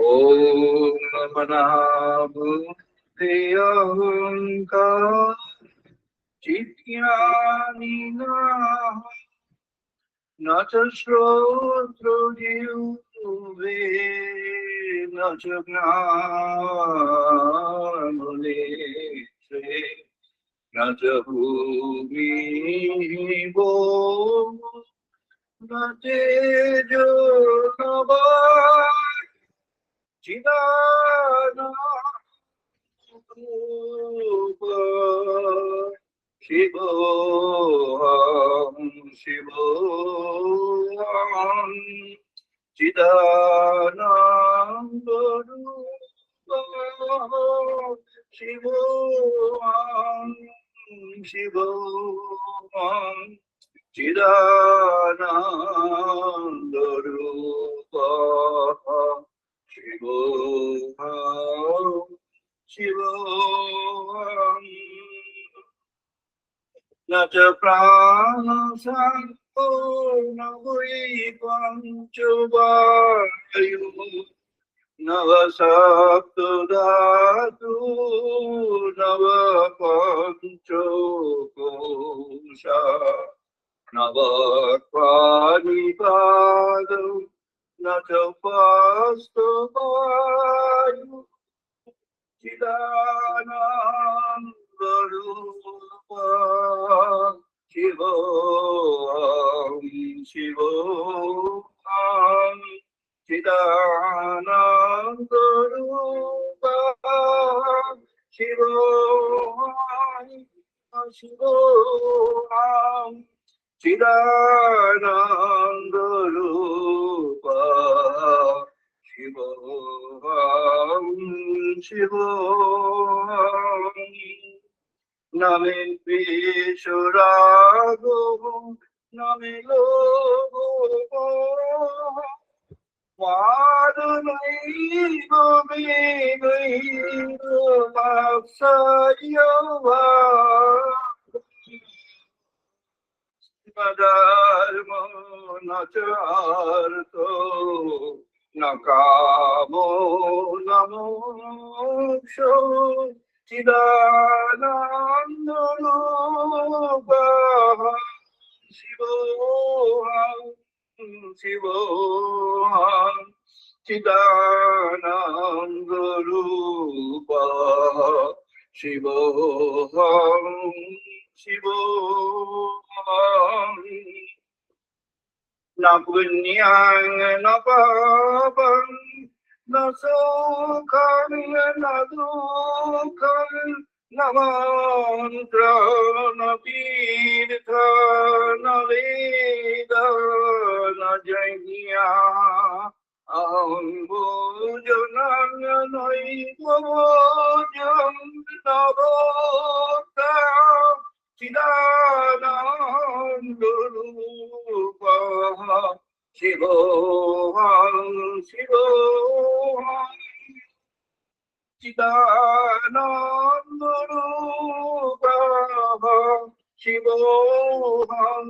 ॐ मनाबुद्धि अहङ्कार चित्यानिना न च श्रोत्रजिह्वे न च घ्राणनेत्रे न च भूमिः न तेजो न वायुः चिदानन्दरूप शिवोऽहं शिवोऽहं चिदानन्दरूप शिवोऽहं शिवोऽहं चिदानन्दरूप शिवोऽहं शिवोऽहं न च प्राणसंको न वै पञ्चो वायुः नव सप्तधातु नव पञ्चो कोशा नव पाणिपादौ न च पास्तवायु चिदानन्दरूप शिवोऽहं शिवोऽहं चिदानन्दरूप शिवोऽहं शिवोऽहं चिदानन्दरूप शिवोऽहं शिवोऽहं न मे द्वेषरागो न मे लोभो वादनैव मे नैव मात्सर्यो वा न धर्मो न च अर्थो न कामो न मोक्षो चिदानन्दरूप शिवोऽहं शिवोऽहं चिदानन्दरूप शिवोऽहं शिवोऽहं न पुण्यं न पापं न सुखं न दुःखं न मन्त्रं न तीर्थ न वेद न यज्ञः अहं भोजनं नैव भोजं न भोक्ता चिदानन्दरूप शिवोऽहं शिवोऽहं चिदानन्दरूप शिवोऽहं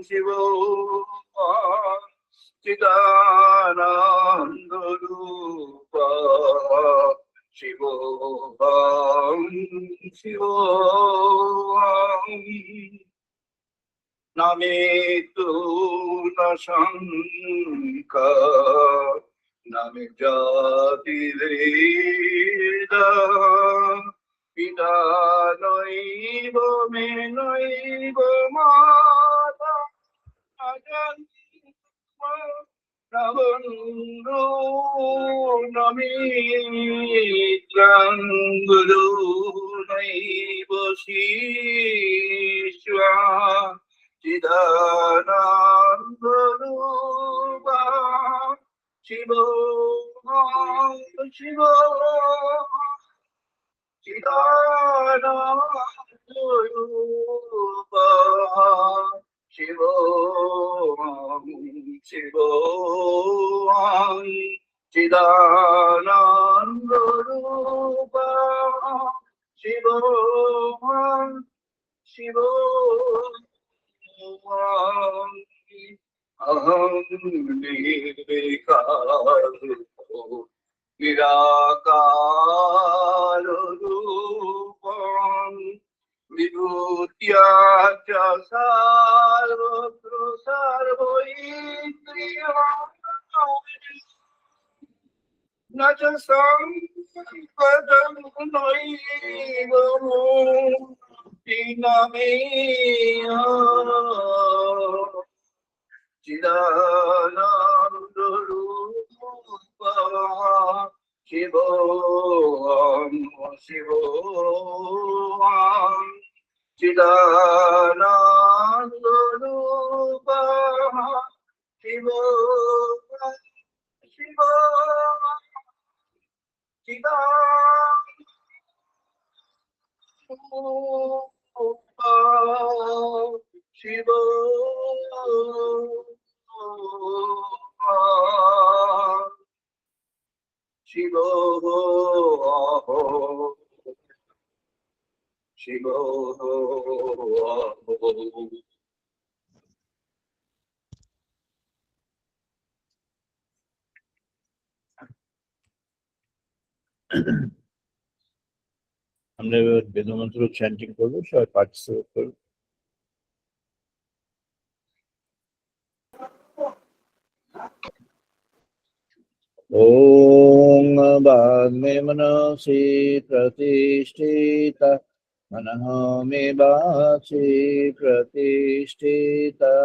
शिवोऽहं चिदानन्दरूप शिवोऽहं शिवोऽहं न मृत्यु न शङ्का न मे जातिभेद पिता नैव मे नैव माता न जन्म न बन्धो न मित्रं गुरु नैव शिष्यः चिदानन्दरूप शिवोऽहं शिवोऽहं चिदानन्दरूप शिवोऽहं शिवोऽहं चिदानन्दरूप शिवोऽहं शिवोऽहं अहं निर्विकारो निराकाररूपं विभूत्या च सर्वत्र सर्वैन्द्रियं न च संपदं नैव मुक्ति न मे चिदानन्दरूपः शिवोऽहं शिवोऽहं चिदानन्दरूपः शिवोऽहं शिवोऽहं चिदानन्दरूपः शिवोऽहं আমরা এবার বেদমন্ত্র চ্যান্টিং করবো, সবাই পার্টিসিপেট করবো। ওম বাগ্মে মনসি প্রতিষ্ঠিতা मनः मे वाचि प्रतिष्ठिता।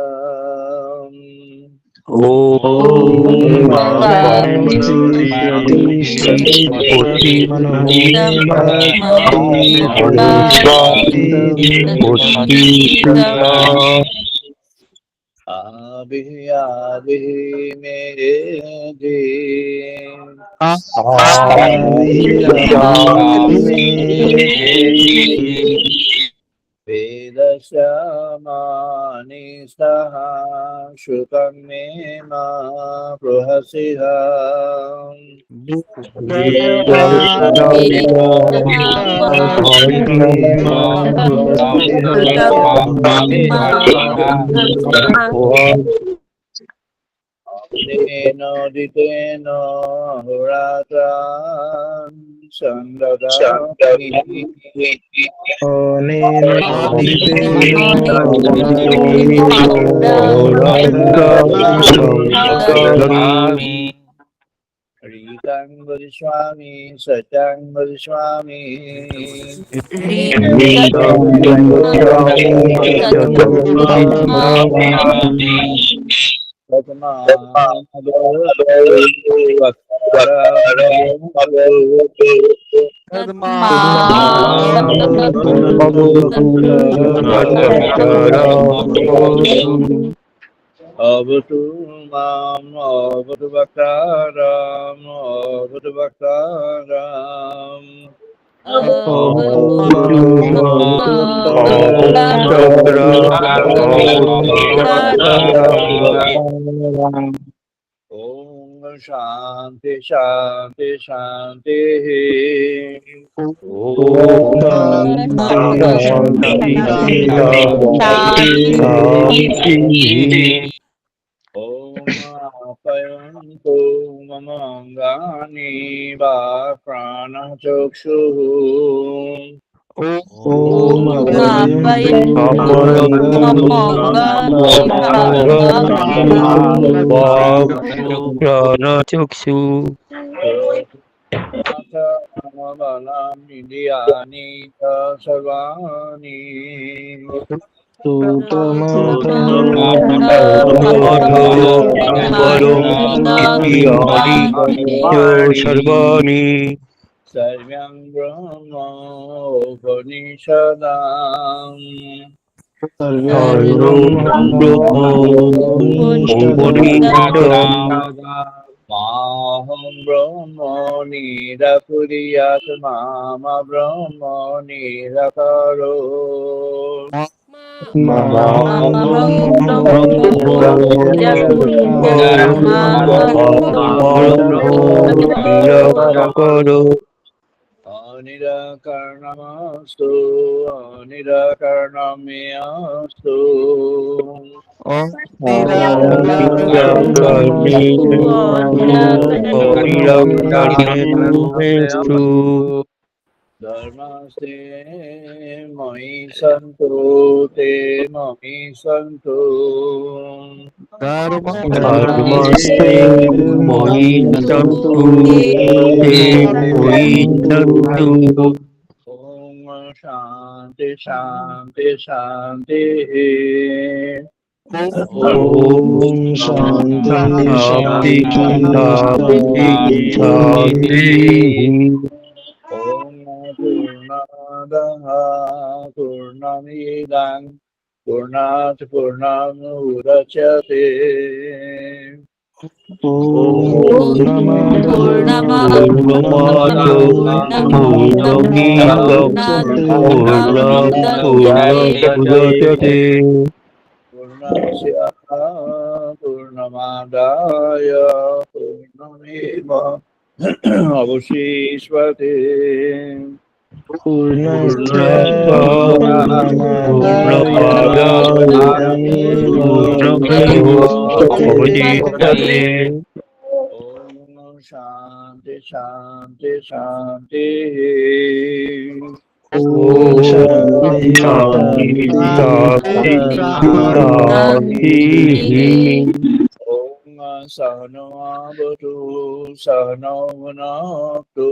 आभि मेरे वेदश्यामानि स्तः शुकं मे मा बृहसिः दितेन होरात्रां संददामि रीतं वदिष्यामि सत्यं वदिष्यामि अवतु माम् अवतु वक्ताराम् अवतु वक्ताराम् ओम शांति शांति शांति ओम आपयन्तु मम अंगानि वा प्राणचक्षुः ओम प्राणचक्षु इंद्रियाणि सर्वाणि सर्वाणि सर्वं ब्रह्मोपनिषदाम् माहं ब्रह्म निरकुर्यात् माम ब्रह्म निरकरो निराकरणमस्तु निराकरणमेऽस्तु निराकरणमेस्तु धर्मस्ते मयि सन्तु ते मयि सन्तु धर्मस्ते मयि सन्तु ते मयि सन्तु ॐ शान्ति शान्ति शान्तिः ॐ शान्ति शान्ति शान्तिः ॐ पूर्णमदः पूर्णमिदं पूर्णात् पूर्णमुदच्यते पूर्णमादाय पूर्णमुदच्यते पूर्णस्य पूर्णमादाय पूर्णमेव अवशिष्यते ॐ शान्ति शान्ति शान्तिः ॐ शान्ति शान्ति शान्तिः ॐ सहनो भवतु सहनो भुनक्तु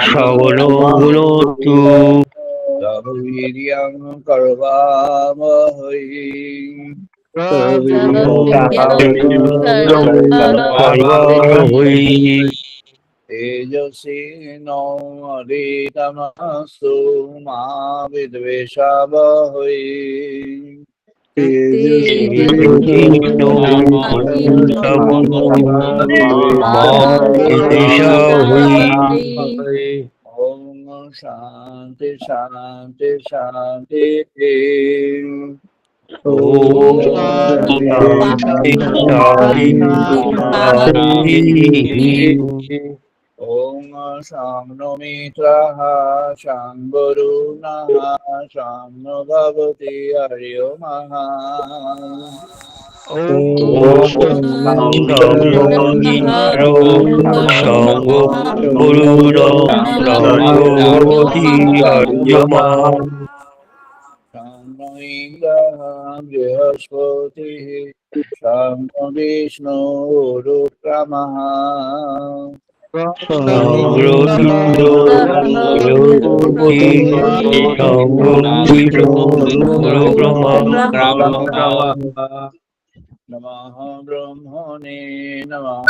श्रवणो भुनोतु वीर्यं करवावहै तेजस्विनो अधीतमस्तु मा विद्वेषावहै ॐ शान्ति शान्ति शान्ति ॐ शं मित्रः शं गुरुणः शं भवति हरिओमः इन्द्रः बृहस्पतिः शं विष्णुरुक्रमः नमः ब्रह्मणे नमः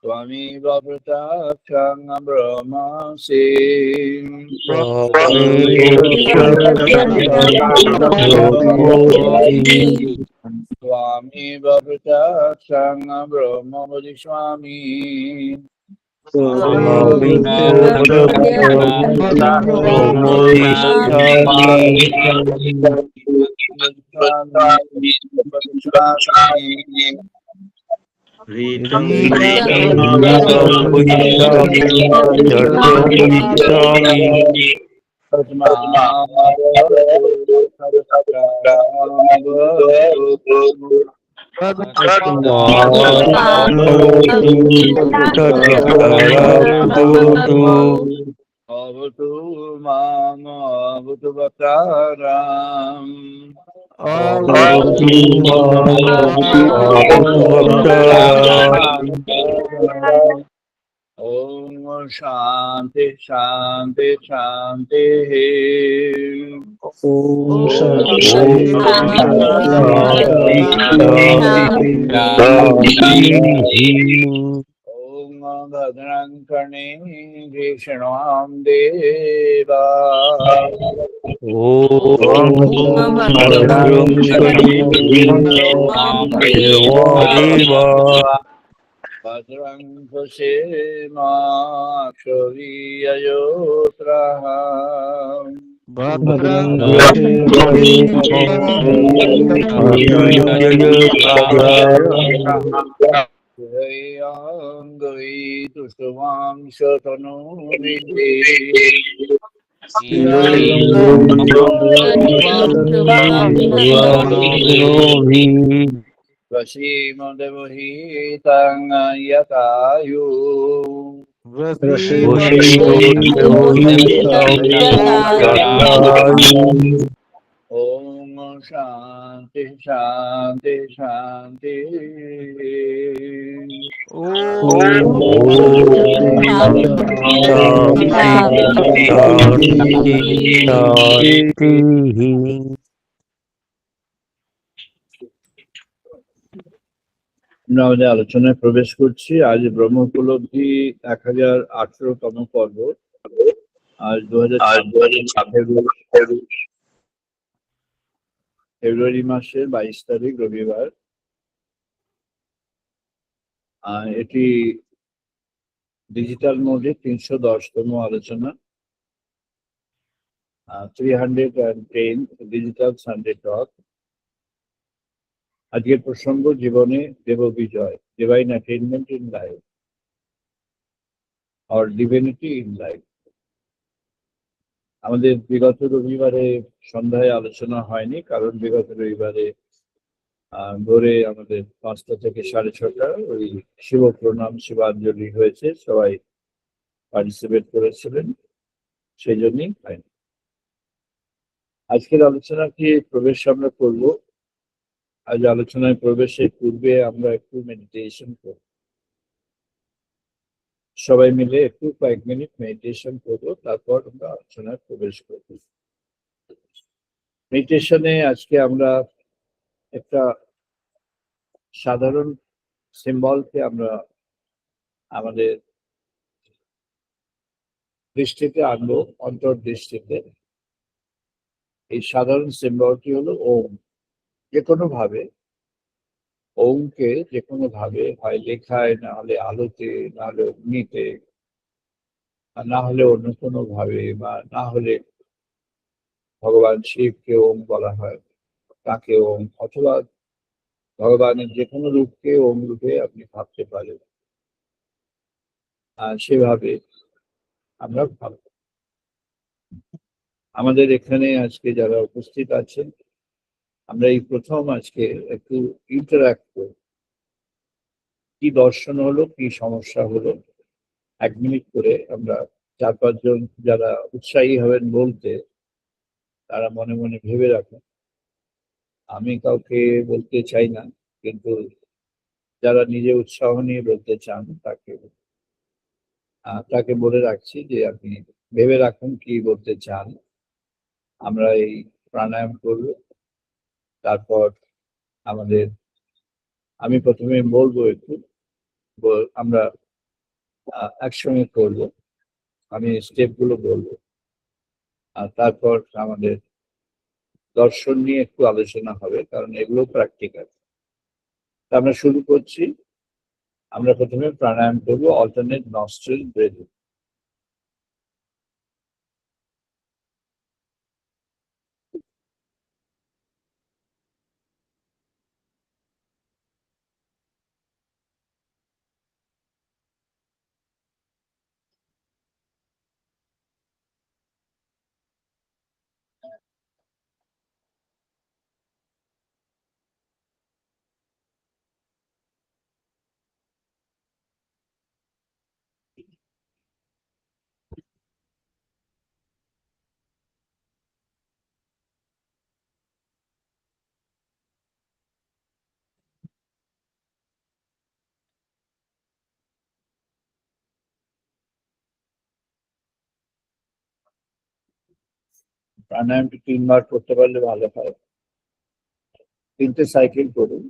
त्वमेव प्रत्यक्षं ब्रह्मासि त्वमेव प्रत्यक्षं ब्रह्म वदिष्यामि अवतु माम् अवतु वक्ताराम् ॐ शान्ति शान्ति शान्तिः ॐ भद्रं कर्णे शृण्वां देवा भद्रं पश्येमाक्षभिर्यजत्राः भद्रं वशीमदेवहितं यतायु ओम शांति शांति शांति আমরা আমাদের আলোচনায় প্রবেশ করছি। আজ ব্রহ্ম উপলব্ধি 1018তম পর্ব। আজ 2026 ফেব্রুয়ারি মাসের 22 তারিখ রবিবার। এটি ডিজিটাল মোডে 310তম আলোচনা, 310 ডিজিটাল সানডে টক। আজকের প্রসঙ্গ জীবনে দেব বিজয়, divine attainment in life or divinity in life. আমাদের বিগত রবিবারে সন্ধ্যায় আলোচনা হয়নি, কারণ বিগত রবিবারে ভোরে আমাদের 5টা থেকে 6:30 ওই শিব প্রণাম শিবাঞ্জলি হয়েছে, সবাই পার্টিসিপেট করেছিলেন, সেই জন্যই হয়নি। আজকের আলোচনাকে প্রবেশ আমরা করব। আজ আলোচনায় প্রবেশের পূর্বে আমরা একটু মেডিটেশন করব, সবাই মিলে একটু কয়েক মিনিট মেডিটেশন করব, তারপর আমরা আলোচনায় প্রবেশ করব। মেডিটেশনে আজকে আমরা একটা সাধারণ সিম্বলকে আমরা আমাদের দৃষ্টিতে আনবো, অন্তর্দৃষ্টিতে। এই সাধারণ সিম্বলটি হলো ওম। যে কোনো ভাবে ওমকে যে কোনো ভাবে হয় লেখায়, না হলে আলোতে, না হলে অগ্নিতে, আর না হলে অন্য কোনো ভাবে, বা না হলে ভগবান শিবকে ওম বলা হয়, তাকে ওম, অথবা ভগবানের যে কোনো রূপকে ওম রূপে আপনি ভাবতে পারেন। আর সেভাবে আমরা ভাবব। আমাদের এখানে আজকে যারা উপস্থিত আছেন, আমরা এই প্রথম আজকে একটু ইন্টারাক্ট করব। কি দর্শন হলো, কি সমস্যা হলো, 1 মিনিট করে আমরা 4-5 জন যারা উৎসাহী হবেন বলতে, তারা মনে মনে ভেবে রাখুন। আমি কাউকে বলতে চাই না, কিন্তু যারা নিজে উৎসাহ নিয়ে বলতে চান তাকে বলে রাখছি যে আপনি ভেবে রাখুন কি বলতে চান। আমরা এই প্রাণায়াম করব, তারপর আমাদের আমি প্রথমে বলবো একটু, আমরা একসঙ্গে করব। আমি স্টেপগুলো বলবো, আর তারপর আমাদের দর্শন নিয়ে একটু আলোচনা হবে, কারণ এগুলো প্র্যাকটিক্যাল। আমরা শুরু করছি। আমরা প্রথমে প্রাণায়াম করবো, অল্টারনেট নস্ট্রিল ব্রেথিং। প্রাণায়ামটি 3বার করতে পারলে ভালো হয়। 3টে সাইকেল করুন।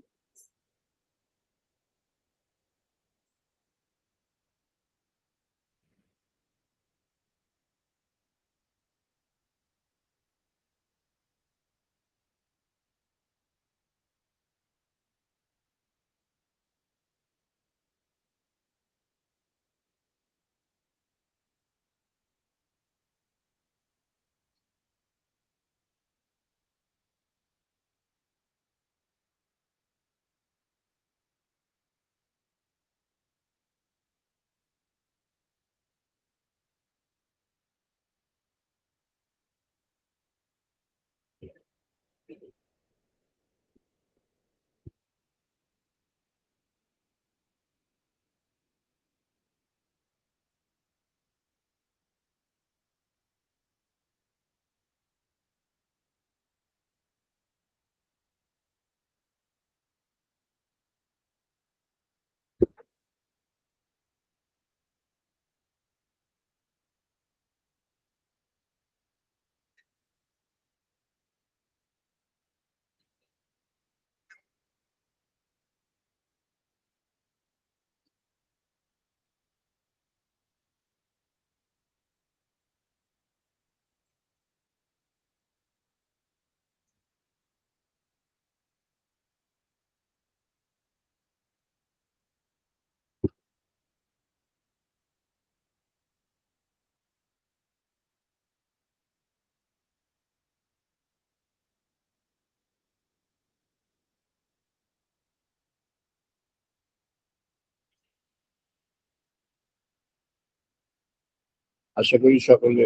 আশা করি সকলে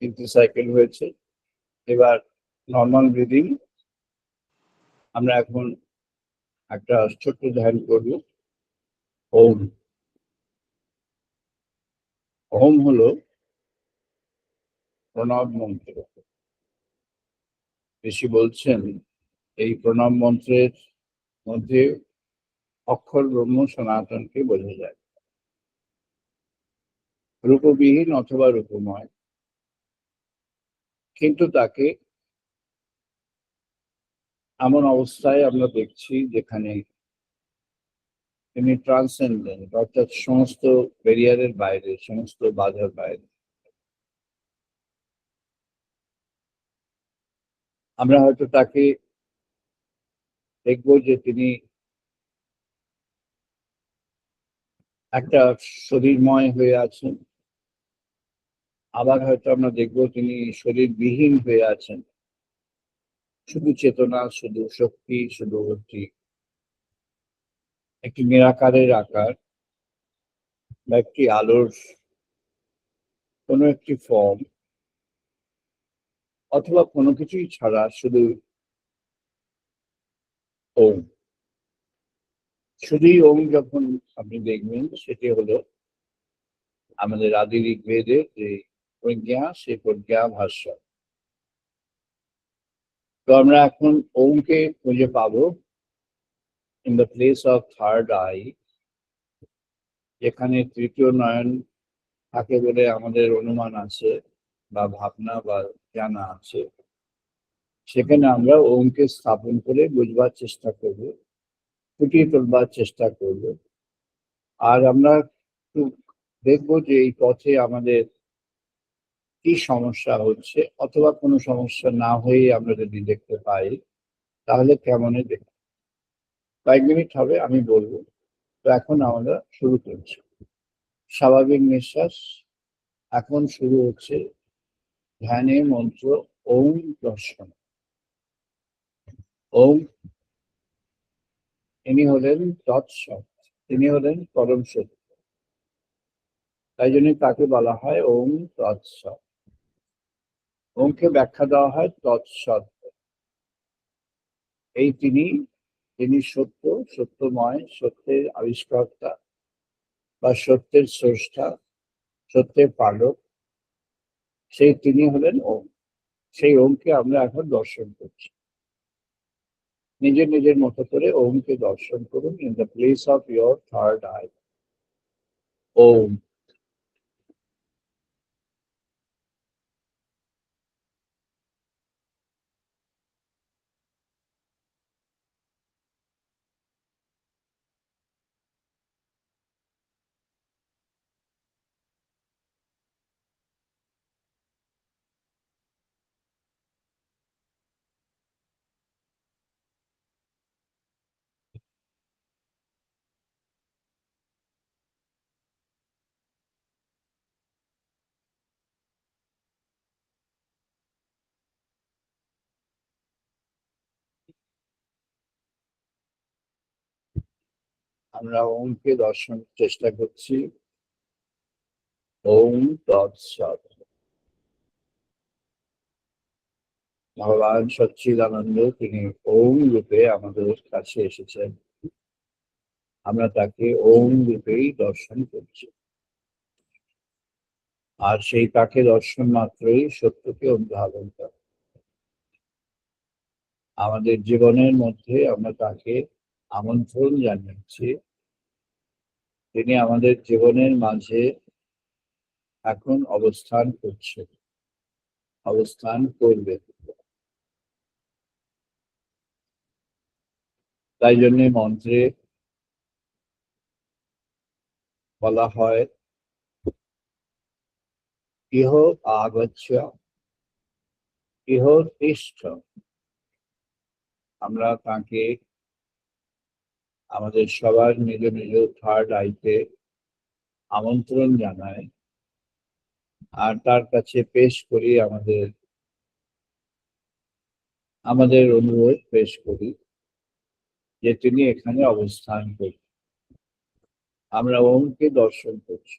3টি সাইকেল হয়েছে। এবার নর্মাল ব্রিদিং। আমরা এখন একটা ছোট্ট ধ্যান করব। ওম। ওম হলো প্রণব মন্ত্র। ঋষি বলছেন এই প্রণব মন্ত্রের মধ্যে অক্ষর ব্রহ্ম সনাতনকে বোঝা যায়। রূপবিহীন অথবা রূপময়, কিন্তু তাকে এমন অবস্থায় আমরা দেখছি যেখানে তিনি ট্রান্সেন্ডেন্ট, অর্থাৎ সমস্ত ব্যারিয়ারের বাইরে, সমস্ত বাধার বাইরে। আমরা হয়তো তাকে দেখবো যে তিনি একটা শরীরময় হয়ে আছেন, আবার হয়তো আমরা দেখবো তিনি শরীরবিহীন হয়ে আছেন, শুধু চেতনা, শুধু শক্তি, শুধু একটি নিরাকারের আকার বা একটি আলোর কোনো একটি ফর্ম, অথবা কোনো কিছুই ছাড়া শুধু ওম। শুধুই ওম যখন আপনি দেখবেন, সেটি হলো আমাদের আদি ঋগ্বেদের যে প্রজ্ঞা, সেই প্রজ্ঞা ভাষ্য। তো আমরা এখন ওমকে খুঁজে পাবো in the place of third eye, যেখানে তৃতীয় নয়ন থাকে বলে আমাদের অনুমান আছে বা ভাবনা বা জানা আছে। সেখানে আমরা ওমকে স্থাপন করে বুঝবার চেষ্টা করব, ফুটিয়ে তুলবার চেষ্টা করব। আর আমরা একটু দেখবো যে এই পথে আমাদের কি সমস্যা হচ্ছে, অথবা কোনো সমস্যা না হয়ে আমরা যদি দেখতে পাই তাহলে কেমনে দেখব। কয়েক মিনিট হবে, আমি বলবো। তো এখন আমরা শুরু করছি। স্বাভাবিক নিঃশ্বাস। এখন শুরু হচ্ছে ধ্যানে মন্ত্র ওম দর্শন। ওম, ইনি হলেন তৎসৎ, তিনি হলেন পরম সত্য। তাই জন্য তাকে বলা হয় ওম তৎসৎ। ওমকে ব্যাখ্যা দেওয়া হয় তৎসৎ। এই তিনি সত্য, সত্যময়, সত্যের আবিষ্কর্তা বা সত্যের স্রষ্টা, সত্যের পালক। সেই তিনি হলেন ওম। সেই ওমকে আমরা এখন দর্শন করছি। নিজের নিজের মতো করে ওমকে দর্শন করুন in the place of your third eye. Om. আমরা ওমকে দর্শন চেষ্টা করছি। ওম তৎসৎ। ভগবান সচ্চিদানন্দ তিনি ওম রূপে আমাদের কাছে এসেছেন। আমরা তাকে ওম রূপেই দর্শন করছি। আর সেই তাকে দর্শন মাত্রই সত্যকে অনুধাবন করে। আমাদের জীবনের মধ্যে আমরা তাকে আমন্ত্রণ জানাচ্ছি। তিনি আমাদের জীবনের মাঝে এখন অবস্থান করছেন, অবস্থান করবে। তাই জন্য মন্ত্রে বলা হয় ইহ আগচ্ছ, ইহ তিষ্ঠ। আমরা তাকে আমাদের সবার নিজ নিজ থার্ড আইতে আমন্ত্রণ জানাই, আর তার কাছে পেশ করি আমাদের অনুরোধ পেশ করি যে তিনি এখানে অবস্থান করি। আমরা ওমকে দর্শন করছি।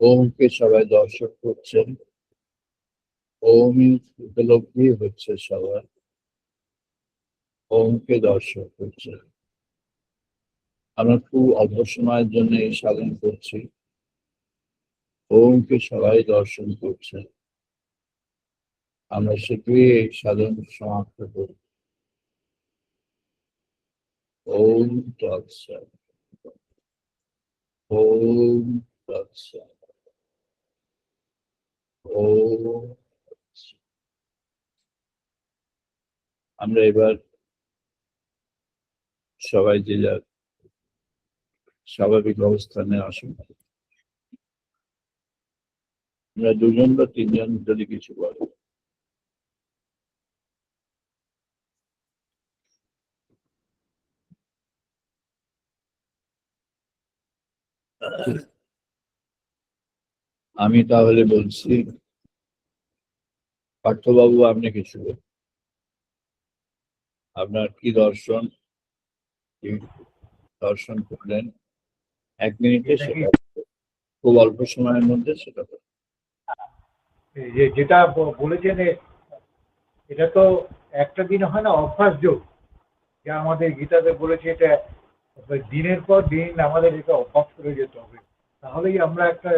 ওমকে সবাই দর্শন করছেন, ওমই উপলব্ধি হচ্ছে সবার, ওমকে দর্শন করছেন। আমরা খুব অল্প সময়ের জন্য এই সাধন করছি, ওমকে সবাই দর্শন করছেন। আমরা শীঘ্রই এই সাধন সমাপ্ত করি। ওম তৎসৎ। ওম তৎসৎ। ওম তৎসৎ। আমরা এবার সবাই যে যার স্বাভাবিক অবস্থানে আসুন। আমরা দুজন বা তিনজন যদি কিছু বলে। আমি তাহলে বলছি, পার্থবাবু আপনি কিছু বলুন। আপনার কি দর্শন, কি দর্শন করলেন 1 মিনিটে, সেটা খুব অল্প সময়ের মধ্যে সেটা বলুন। যেটা বলেছেন এটা তো একটা দিন হয় না, অভ্যাস যোগ। যা আমাদের গীতাতে বলেছে, এটা দিনের পর দিন আমাদের এটা অভ্যাস করে যেতে হবে, তাহলেই আমরা একটা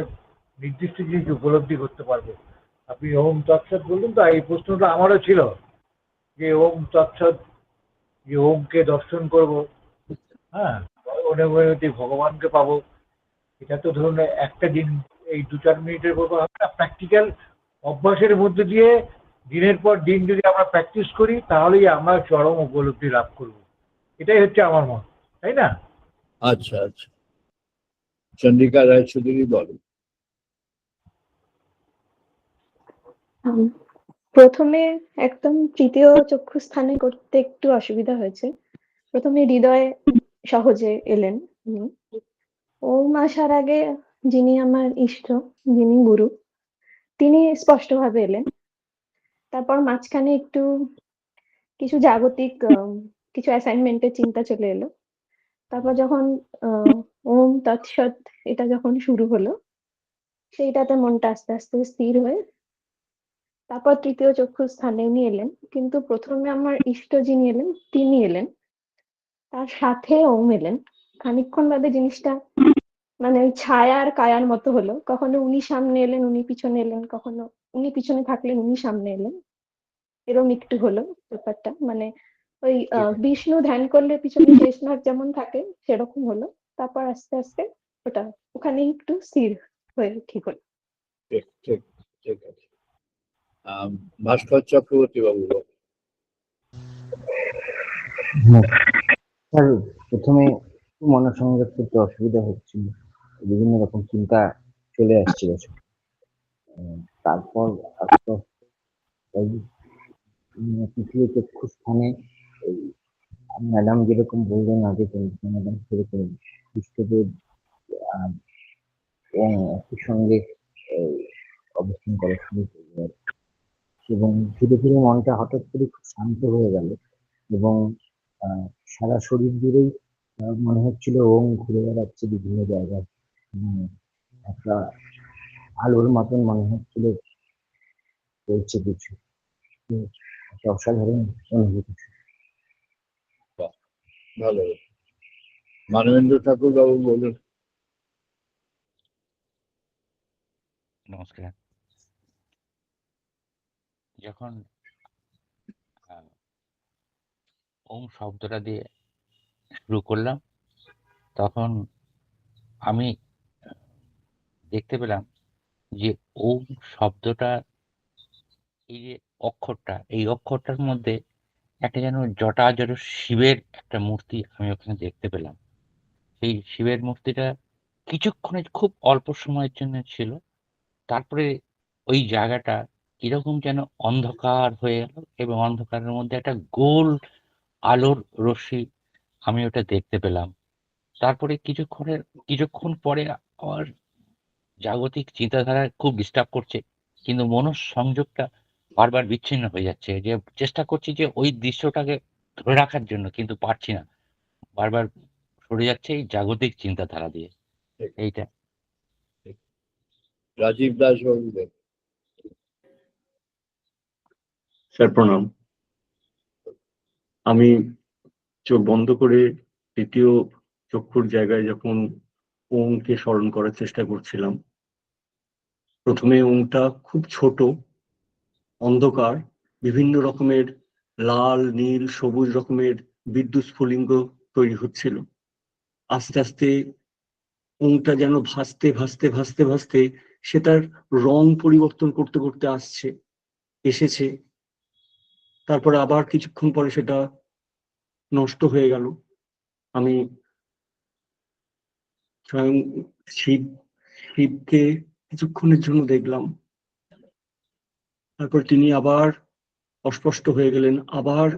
নির্দিষ্ট জিনিস উপলব্ধি করতে পারবো। আপনি ওম তৎসৎ বললেন, তো এই প্রশ্নটা আমারও ছিল যে ওম তৎসৎ, যে ওমকে দর্শন করব, হ্যাঁ, মনে মনে যে ভগবানকে পাবো। এটা তো ধরুন একটা দিন, এই 2-4 মিনিটের মতো হবে না, প্র্যাকটিক্যাল অভ্যাসের মধ্যে দিয়ে দিনের পর দিন যদি আমরা প্র্যাকটিস করি, তাহলেই আমরা চরম উপলব্ধি লাভ করব। এটাই হচ্ছে আমার মত, তাই না? আচ্ছা আচ্ছা, চন্দ্রিকা রায়চৌধুরী বলেন। প্রথমে একদম তৃতীয় চক্ষুস্থানে করতে একটু অসুবিধা হয়েছে। প্রথমে হৃদয়ে সহজে এলেন উনি। ওম আসার আগে যিনি আমার ইষ্ট, যিনি গুরু, তিনি স্পষ্টভাবে এলেন। তারপর মাঝখানে একটু কিছু জাগতিক কিছু অ্যাসাইনমেন্টের চিন্তা চলে এলো। তারপর যখন ওম তৎসৎ এটা যখন শুরু হলো, সেইটাতে মনটা আস্তে আস্তে স্থির হয়ে তারপর তৃতীয় চক্ষুস্থানে উনি এলেন। কিন্তু প্রথমে আমার ইষ্ট যিনি এলেন, তিনি এলেন, তার সাথে ওম এলেন। খানিকক্ষণ বাদে জিনিসটা মানে ওই ছায়া আর কায়ার মতো হলো। কখনো উনি সামনে এলেন, উনি পিছনে এলেন, কখনো উনি পিছনে থাকলেন, উনি সামনে এলেন। এরকম একটু হলো ব্যাপারটা। মানে ওই বিষ্ণু ধ্যান করলে পিছনে শেষনাগ যেমন থাকে সেরকম হলো। তারপর আস্তে আস্তে ওটা ওখানে একটু স্থির হয়ে ঠিক হলো। ঠিক ঠিক ঠিক আছে। ভাস্কর চক্রবর্তী বাবু বলেন। স্যার, প্রথমে মনসংযোগ করতে অসুবিধা হচ্ছিল, বিভিন্ন রকম চিন্তা চলে আসছিল। তারপর আস্তে আস্তে এই তৃতীয় চক্ষুস্থানে এই ম্যাডাম যেরকম বললেন আগে, ম্যাডাম সেরকম বিশ্বদেব এবং একই সঙ্গে এই অবস্থান করা শুরু করলো আর কি। এবং ধীরে ধীরে মনটা হঠাৎ করে খুব শান্ত হয়ে গেল, এবং সারা শরীর জুড়েই মনে হচ্ছিল ওম ঘুরে বেড়াচ্ছে বিভিন্ন জায়গায়। একটা আলোর মতন মনে হচ্ছিল চলছে কিছু। একটা অসাধারণ অনুভূতি। বাহ, ভালো। মানবেন্দ্র ঠাকুর বাবু বলুন। নমস্কার। যখন ওম শব্দটা দিয়ে শুরু করলাম, তখন আমি দেখতে পেলাম যে ওম শব্দটা, এই যে অক্ষরটা, এই অক্ষরটার মধ্যে একটা যেন জটাজট শিবের একটা মূর্তি আমি ওখানে দেখতে পেলাম। সেই শিবের মূর্তিটা কিছুক্ষণের, খুব অল্প সময়ের জন্য ছিল। তারপরে ওই জায়গাটা কিরকম যেন অন্ধকার হয়ে গেল, এবং অন্ধকারের মধ্যে একটা গোল আলোর রশ্মি আমি ওটা দেখতে পেলাম। তারপরে কিছুক্ষণ পরে আমার জাগতিক চিন্তাধারা খুব ডিস্টার্ব করছে, কিন্তু মনঃসংযোগটা বারবার বিচ্ছিন্ন হয়ে যাচ্ছে। যে চেষ্টা করছি যে ওই দৃশ্যটাকে ধরে রাখার জন্য, কিন্তু পারছি না, বারবার সরে যাচ্ছে এই জাগতিক চিন্তাধারা দিয়ে। ঠিক এইটা ঠিক। রাজীব দাস বলবেন। স্যার প্রণাম। আমি চোখ বন্ধ করে তৃতীয় চক্ষুর জায়গায় যখন ওমকে স্মরণ করার চেষ্টা করছিলাম, প্রথমে ওমটা খুব ছোট, অন্ধকার, বিভিন্ন রকমের লাল, নীল, সবুজ রকমের বিদ্যুৎ স্ফুলিঙ্গ তৈরি হচ্ছিল। আস্তে আস্তে ওমটা যেন ভাসতে ভাসতে ভাসতে ভাসতে সেটার রং পরিবর্তন করতে করতে এসেছে। তারপরে আবার কিছুক্ষণ পরে সেটা নষ্ট হয়ে গেল। আমি স্বয়ং শিবকে কিছুক্ষণের জন্য দেখলাম, তারপর তিনি আবার অস্পষ্ট হয়ে গেলেন, আবার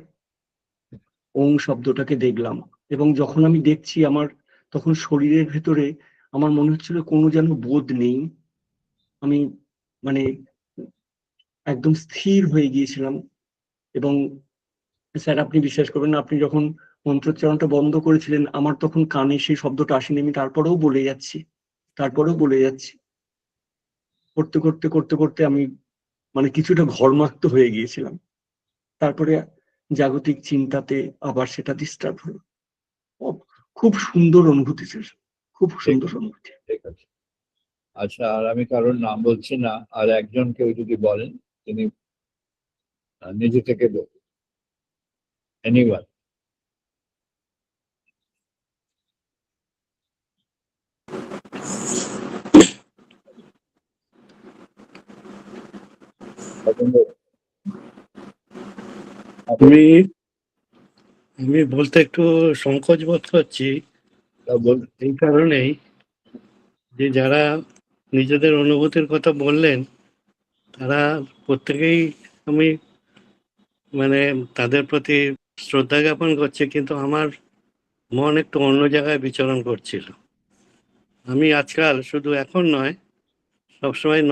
ওং শব্দটাকে দেখলাম। এবং যখন আমি দেখছি আমার তখন শরীরের ভেতরে আমার মনে হচ্ছিল কোনো যেন বোধ নেই, আমি মানে একদম স্থির হয়ে গিয়েছিলাম। এবং স্যার আপনি বিশ্বাস করবেন না, আপনি যখন মন্ত্রোচ্চারণটা বন্ধ করেছিলেন আমার তখন কানে সেই শব্দটা আসেনি, আমি তারপরেও বলে যাচ্ছি করতে করতে করতে করতে আমি মানে কিছুটা ঘর্মাক্ত হয়ে গিয়েছিলাম। তারপরে জাগতিক চিন্তাতে আবার সেটা ডিস্টার্ব হলো। খুব সুন্দর অনুভূতি স্যার, খুব সুন্দর অনুভূতি। ঠিক আছে, আচ্ছা, আর আমি কারোর নাম বলছি না, আর একজন কেউ যদি বলেন তিনি নিজে থেকে বলুন। এনিওয়ান? আমি বলতে একটু সংকোচ বোধ করছি, এই কারণেই যে যারা নিজেদের অনুভূতির কথা বললেন তারা প্রত্যেকেই আমি মানে তাদের প্রতি শ্রদ্ধা জ্ঞাপন করছি, কিন্তু আমার মন একটু অন্য জায়গায় বিচরণ করছিল। আমি আজকাল শুধু এখন নয়, সবসময়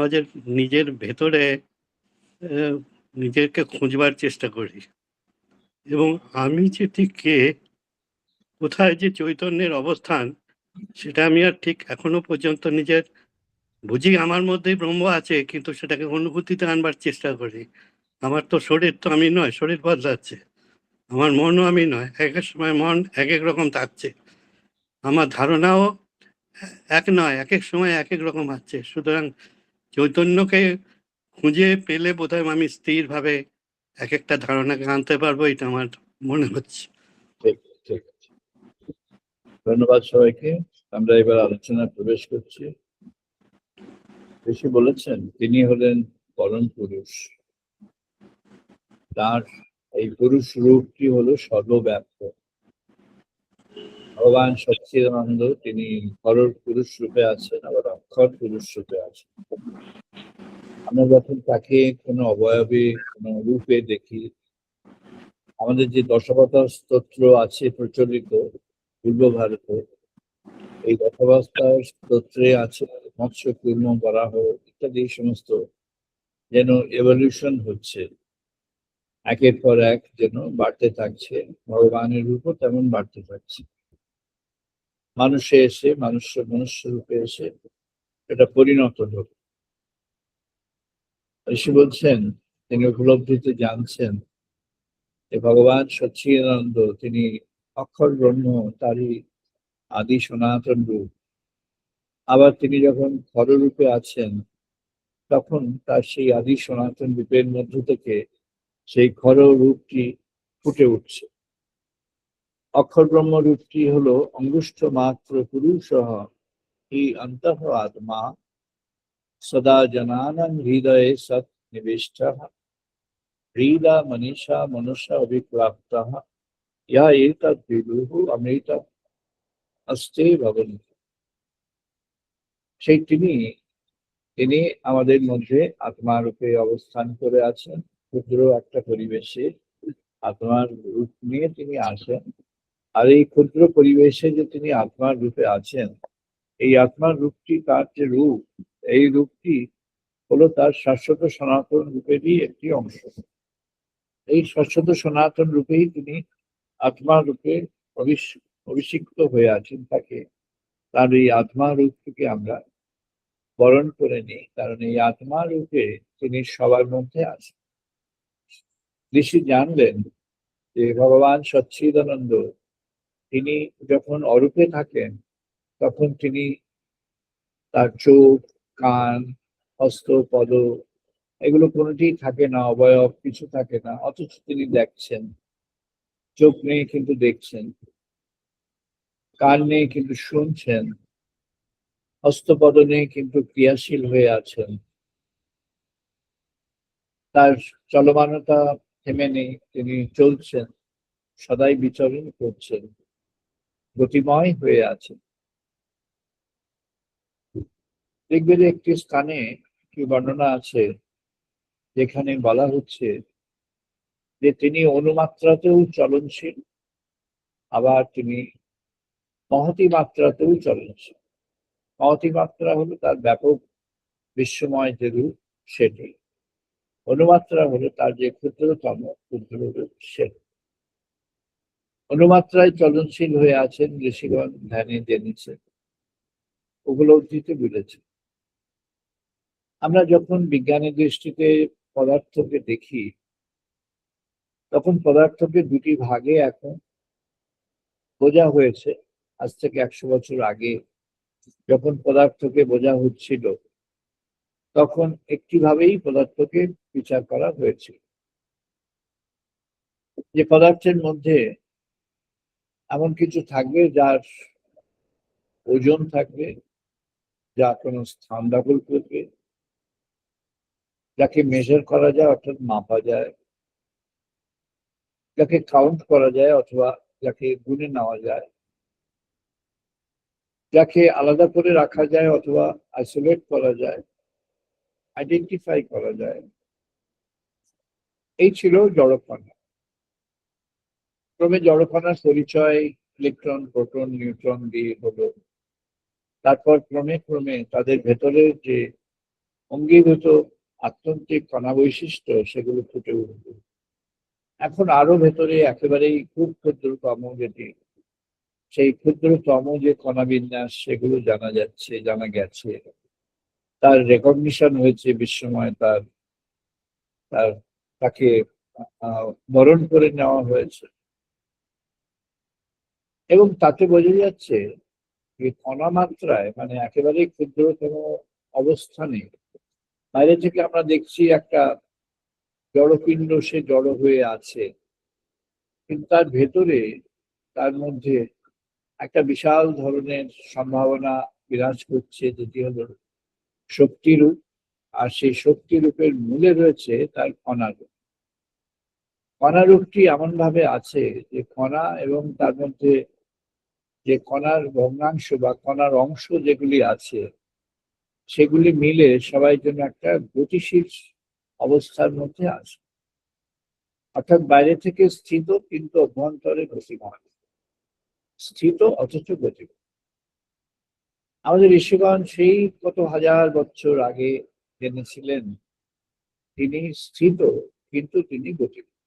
নিজের ভেতরে নিজেকে খুঁজবার চেষ্টা করি, এবং আমি যে ঠিক কে, কোথায় যে চৈতন্যের অবস্থান সেটা আমি আর ঠিক এখনো পর্যন্ত নিজের বুঝি। আমার মধ্যেই ব্রহ্ম আছে, কিন্তু সেটাকে অনুভূতিতে আনবার চেষ্টা করি। আমার তো শরীর তো আমি নয়, শরীর বদলাচ্ছে, আমার মনও আমি নয়, এক এক সময় মন এক এক রকম থাকছে, আমার ধারণাও এক নয়, এক এক সময় এক এক রকম আছে। সুতরাং চৈতন্যকে খুঁজে পেলে বোধহয় আমি স্থিরভাবে এক একটা ধারণাকে আনতে পারবো, এটা আমার মনে হচ্ছে। ঠিক ঠিক আছে, ধন্যবাদ সবাইকে। আমরা এবার আলোচনায় প্রবেশ করছি। ঋষি বলেছেন তিনি হলেন পরম পুরুষ। তার এই পুরুষ রূপটি হলো সর্বব্যাপ্ত। ভগবান সচ্চিদানন্দ তিনি পরম পুরুষ রূপে আছেন, আবার অক্ষর পুরুষ রূপে আছেন। আমরা যখন তাকে কোনো অবয়বে কোনো রূপে দেখি, আমাদের যে দশাবতার স্তোত্র আছে প্রচলিত পূর্ব ভারতে, এই দশাবতার স্তোত্রে আছে মৎস্য, কুর্ম, বরাহ ইত্যাদি সমস্ত যেন এভলিউশন হচ্ছে, একের পর এক যেন বাড়তে থাকছে, ভগবানের রূপও তেমন বাড়তে থাকছে। মনুষ্য রূপে এসে এটা পরিণত হোক। ঋষি বলছেন তিনি উপলব্ধিতে জানছেন যে ভগবান সচ্চিদানন্দ তিনি অক্ষর ব্রহ্ম, তারই আদি সনাতন রূপ। আবার তিনি যখন খররূপে আছেন তখন তার সেই আদি সনাতন রূপের মধ্য থেকে সেই খর রূপটি ফুটে উঠছে। অক্ষর ব্রহ্ম রূপটি হলো অঙ্গুষ্ঠ মাত্র পুরুষ হি অন্তঃ আত্মা সদা জনানাং হৃদয়ে সৎ নিবিষ্ট হৃদা মনীষা মনুষ্য অভিপ্রাপ্ত ইয়া এতৎ বিদুঃ অমৃত অস্তে ভবন্তি। সেই তিনি আমাদের মধ্যে আত্মা রূপে অবস্থান করে আছেন। ক্ষুদ্র একটা পরিবেশে আত্মার রূপ নিয়ে তিনি আসেন, আর এই ক্ষুদ্র পরিবেশে যে তিনি আত্মার রূপে আছেন, এই আত্মার রূপটি তার যে রূপ, এই রূপটি হলো তার শাশ্বত সনাতন রূপেরই একটি অংশ। এই শাশ্বত সনাতন রূপেই তিনি আত্মা রূপে অভিষিক্ত হয়ে আছেন। তাকে তার এই আত্মা রূপ থেকে আমরা বরণ করে নিই, কারণ এই আত্মা রূপে তিনি সবার মধ্যে আছেন। ঋষি জানলেন যে ভগবান সচ্চিদানন্দ তিনি যখন অরূপে থাকেন তখন তিনি তার চোখ, কান, হস্ত, পদ এগুলো কোনোটি থাকে না, অবয়ব কিছু থাকে না, অথচ তিনি দেখছেন। চোখ নেই কিন্তু দেখছেন, কান নেই কিন্তু শুনছেন, হস্তপদ নেই কিন্তু ক্রিয়াশীল হয়ে আছেন। তার চলমানতা থেমে নেই, তিনি চলছেন, সদাই বিচরণ করছেন, গতিময় হয়ে আছেন। ঋগ্বেদে একটি স্থানে কি বর্ণনা আছে যেখানে বলা হচ্ছে যে তিনি অনুমাত্রাতেও চলনশীল, আবার তিনি মহতি মাত্রাতেও চলনশীল। মহতি মাত্রা হলো তার ব্যাপক বিশ্বময় যে রূপ সেটি, অনুমাত্রা হলো তার যে ক্ষুদ্রতম ক্ষুদ্র রূপ সেটি। অনুমাত্রায় চলনশীল হয়ে আছেন ঋষিগণ ধ্যানে জেনেছেন, ওগুলো দিতে বুঝেছে। আমরা যখন বিজ্ঞানের দৃষ্টিতে পদার্থকে দেখি তখন পদার্থকে দুটি ভাগে এখন বোঝা হয়েছে। আজ থেকে 100 বছর আগে যখন পদার্থকে বোঝা হচ্ছিল তখন একটি ভাবেই পদার্থকে বিচার করা হয়েছিল, যে পদার্থের মধ্যে এমন কিছু থাকবে যার ওজন থাকবে, যা কোনো স্থান দখল করবে, যাকে মেজার করা যায় অর্থাৎ মাপা যায়, যাকে কাউন্ট করা যায় অথবা যাকে গুণে নেওয়া যায়, যাকে আলাদা করে রাখা যায় অথবা আইসোলেট করা যায়, আইডেন্টিফাই করা যায়। এই ছিল জড়কণা। ক্রমে জড়কণার পরিচয় ইলেকট্রন, প্রোটন, নিউট্রন দিয়ে হলো। তারপর ক্রমে ক্রমে তাদের ভেতরের যে অঙ্গীভূত আত্যন্তিক কণা বৈশিষ্ট্য সেগুলো ফুটে উঠবে। এখন আরো ভেতরে একেবারেই খুব ক্ষুদ্রতম যেটি, সেই ক্ষুদ্রতম যে কণা বিন্যাস সেগুলো জানা যাচ্ছে, জানা গেছে, তার রেকগনিশন হয়েছে বিশ্বময়, তার তার তাকে বরণ করে নেওয়া হয়েছে। এবং তাতে বোঝা যাচ্ছে যে কণা মাত্রায় মানে একেবারেই ক্ষুদ্রতম অবস্থানে বাইরে থেকে আমরা দেখছি একটা জড়পিণ্ড, সে জড় হয়ে আছে, কিন্তু তার ভেতরে তার মধ্যে একটা বিশাল ধরনের সম্ভাবনা বিরাজ করছে, যেটি হলো শক্তিরূপ। আর সেই শক্তিরূপের মূলে রয়েছে তার কণারূপ। কণারূপটি এমন ভাবে আছে যে কণা এবং তার মধ্যে যে কণার ভগ্নাংশ বা কণার অংশ যেগুলি আছে সেগুলি মিলে সবাই জন্য একটা গতিশীল অবস্থার মধ্যে আছে, অর্থাৎ বাইরে থেকে স্থিত কিন্তু অভ্যন্তরে গতিমান, স্থিত অথচ গতিমান। আমাদের ঋষিগণ সেই কত হাজার বছর আগে জেনেছিলেন তিনি স্থিত কিন্তু তিনি গতিমান।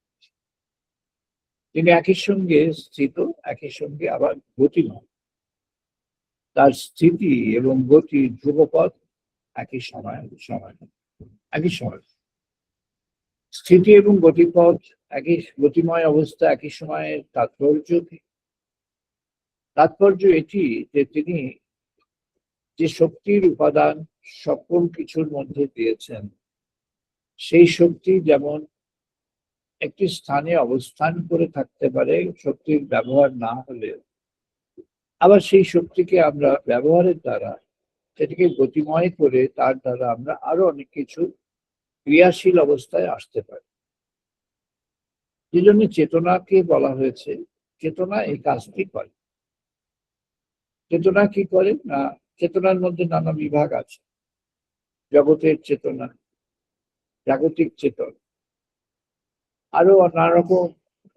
তিনি একই সঙ্গে স্থিত, একই সঙ্গে আবার গতিমান। তার স্থিতি এবং গতি ধ্রুবপথ একই একই সময়। স্থিতি এবং গতিপথ একই, গতিময় অবস্থা একই সময়ে তাৎপর্য এটি যে তিনি যে শক্তির উপাদান সকল কিছুর মধ্যে দিয়েছেন, সেই শক্তি যেমন একটি স্থানে অবস্থান করে থাকতে পারে শক্তির ব্যবহার না হলে, আবার সেই শক্তিকে আমরা ব্যবহারের দ্বারা সেটিকে গতিময় করে তার দ্বারা আমরা আরো অনেক কিছু ক্রিয়াশীল অবস্থায় আসতে পারি। যে জন্য চেতনাকে বলা হয়েছে, চেতনা এই কাজটি করে। চেতনা কি করে না, চেতনার মধ্যে নানা বিভাগ আছে। জগতের চেতনা, জাগতিক চেতনা, আরো নানা রকম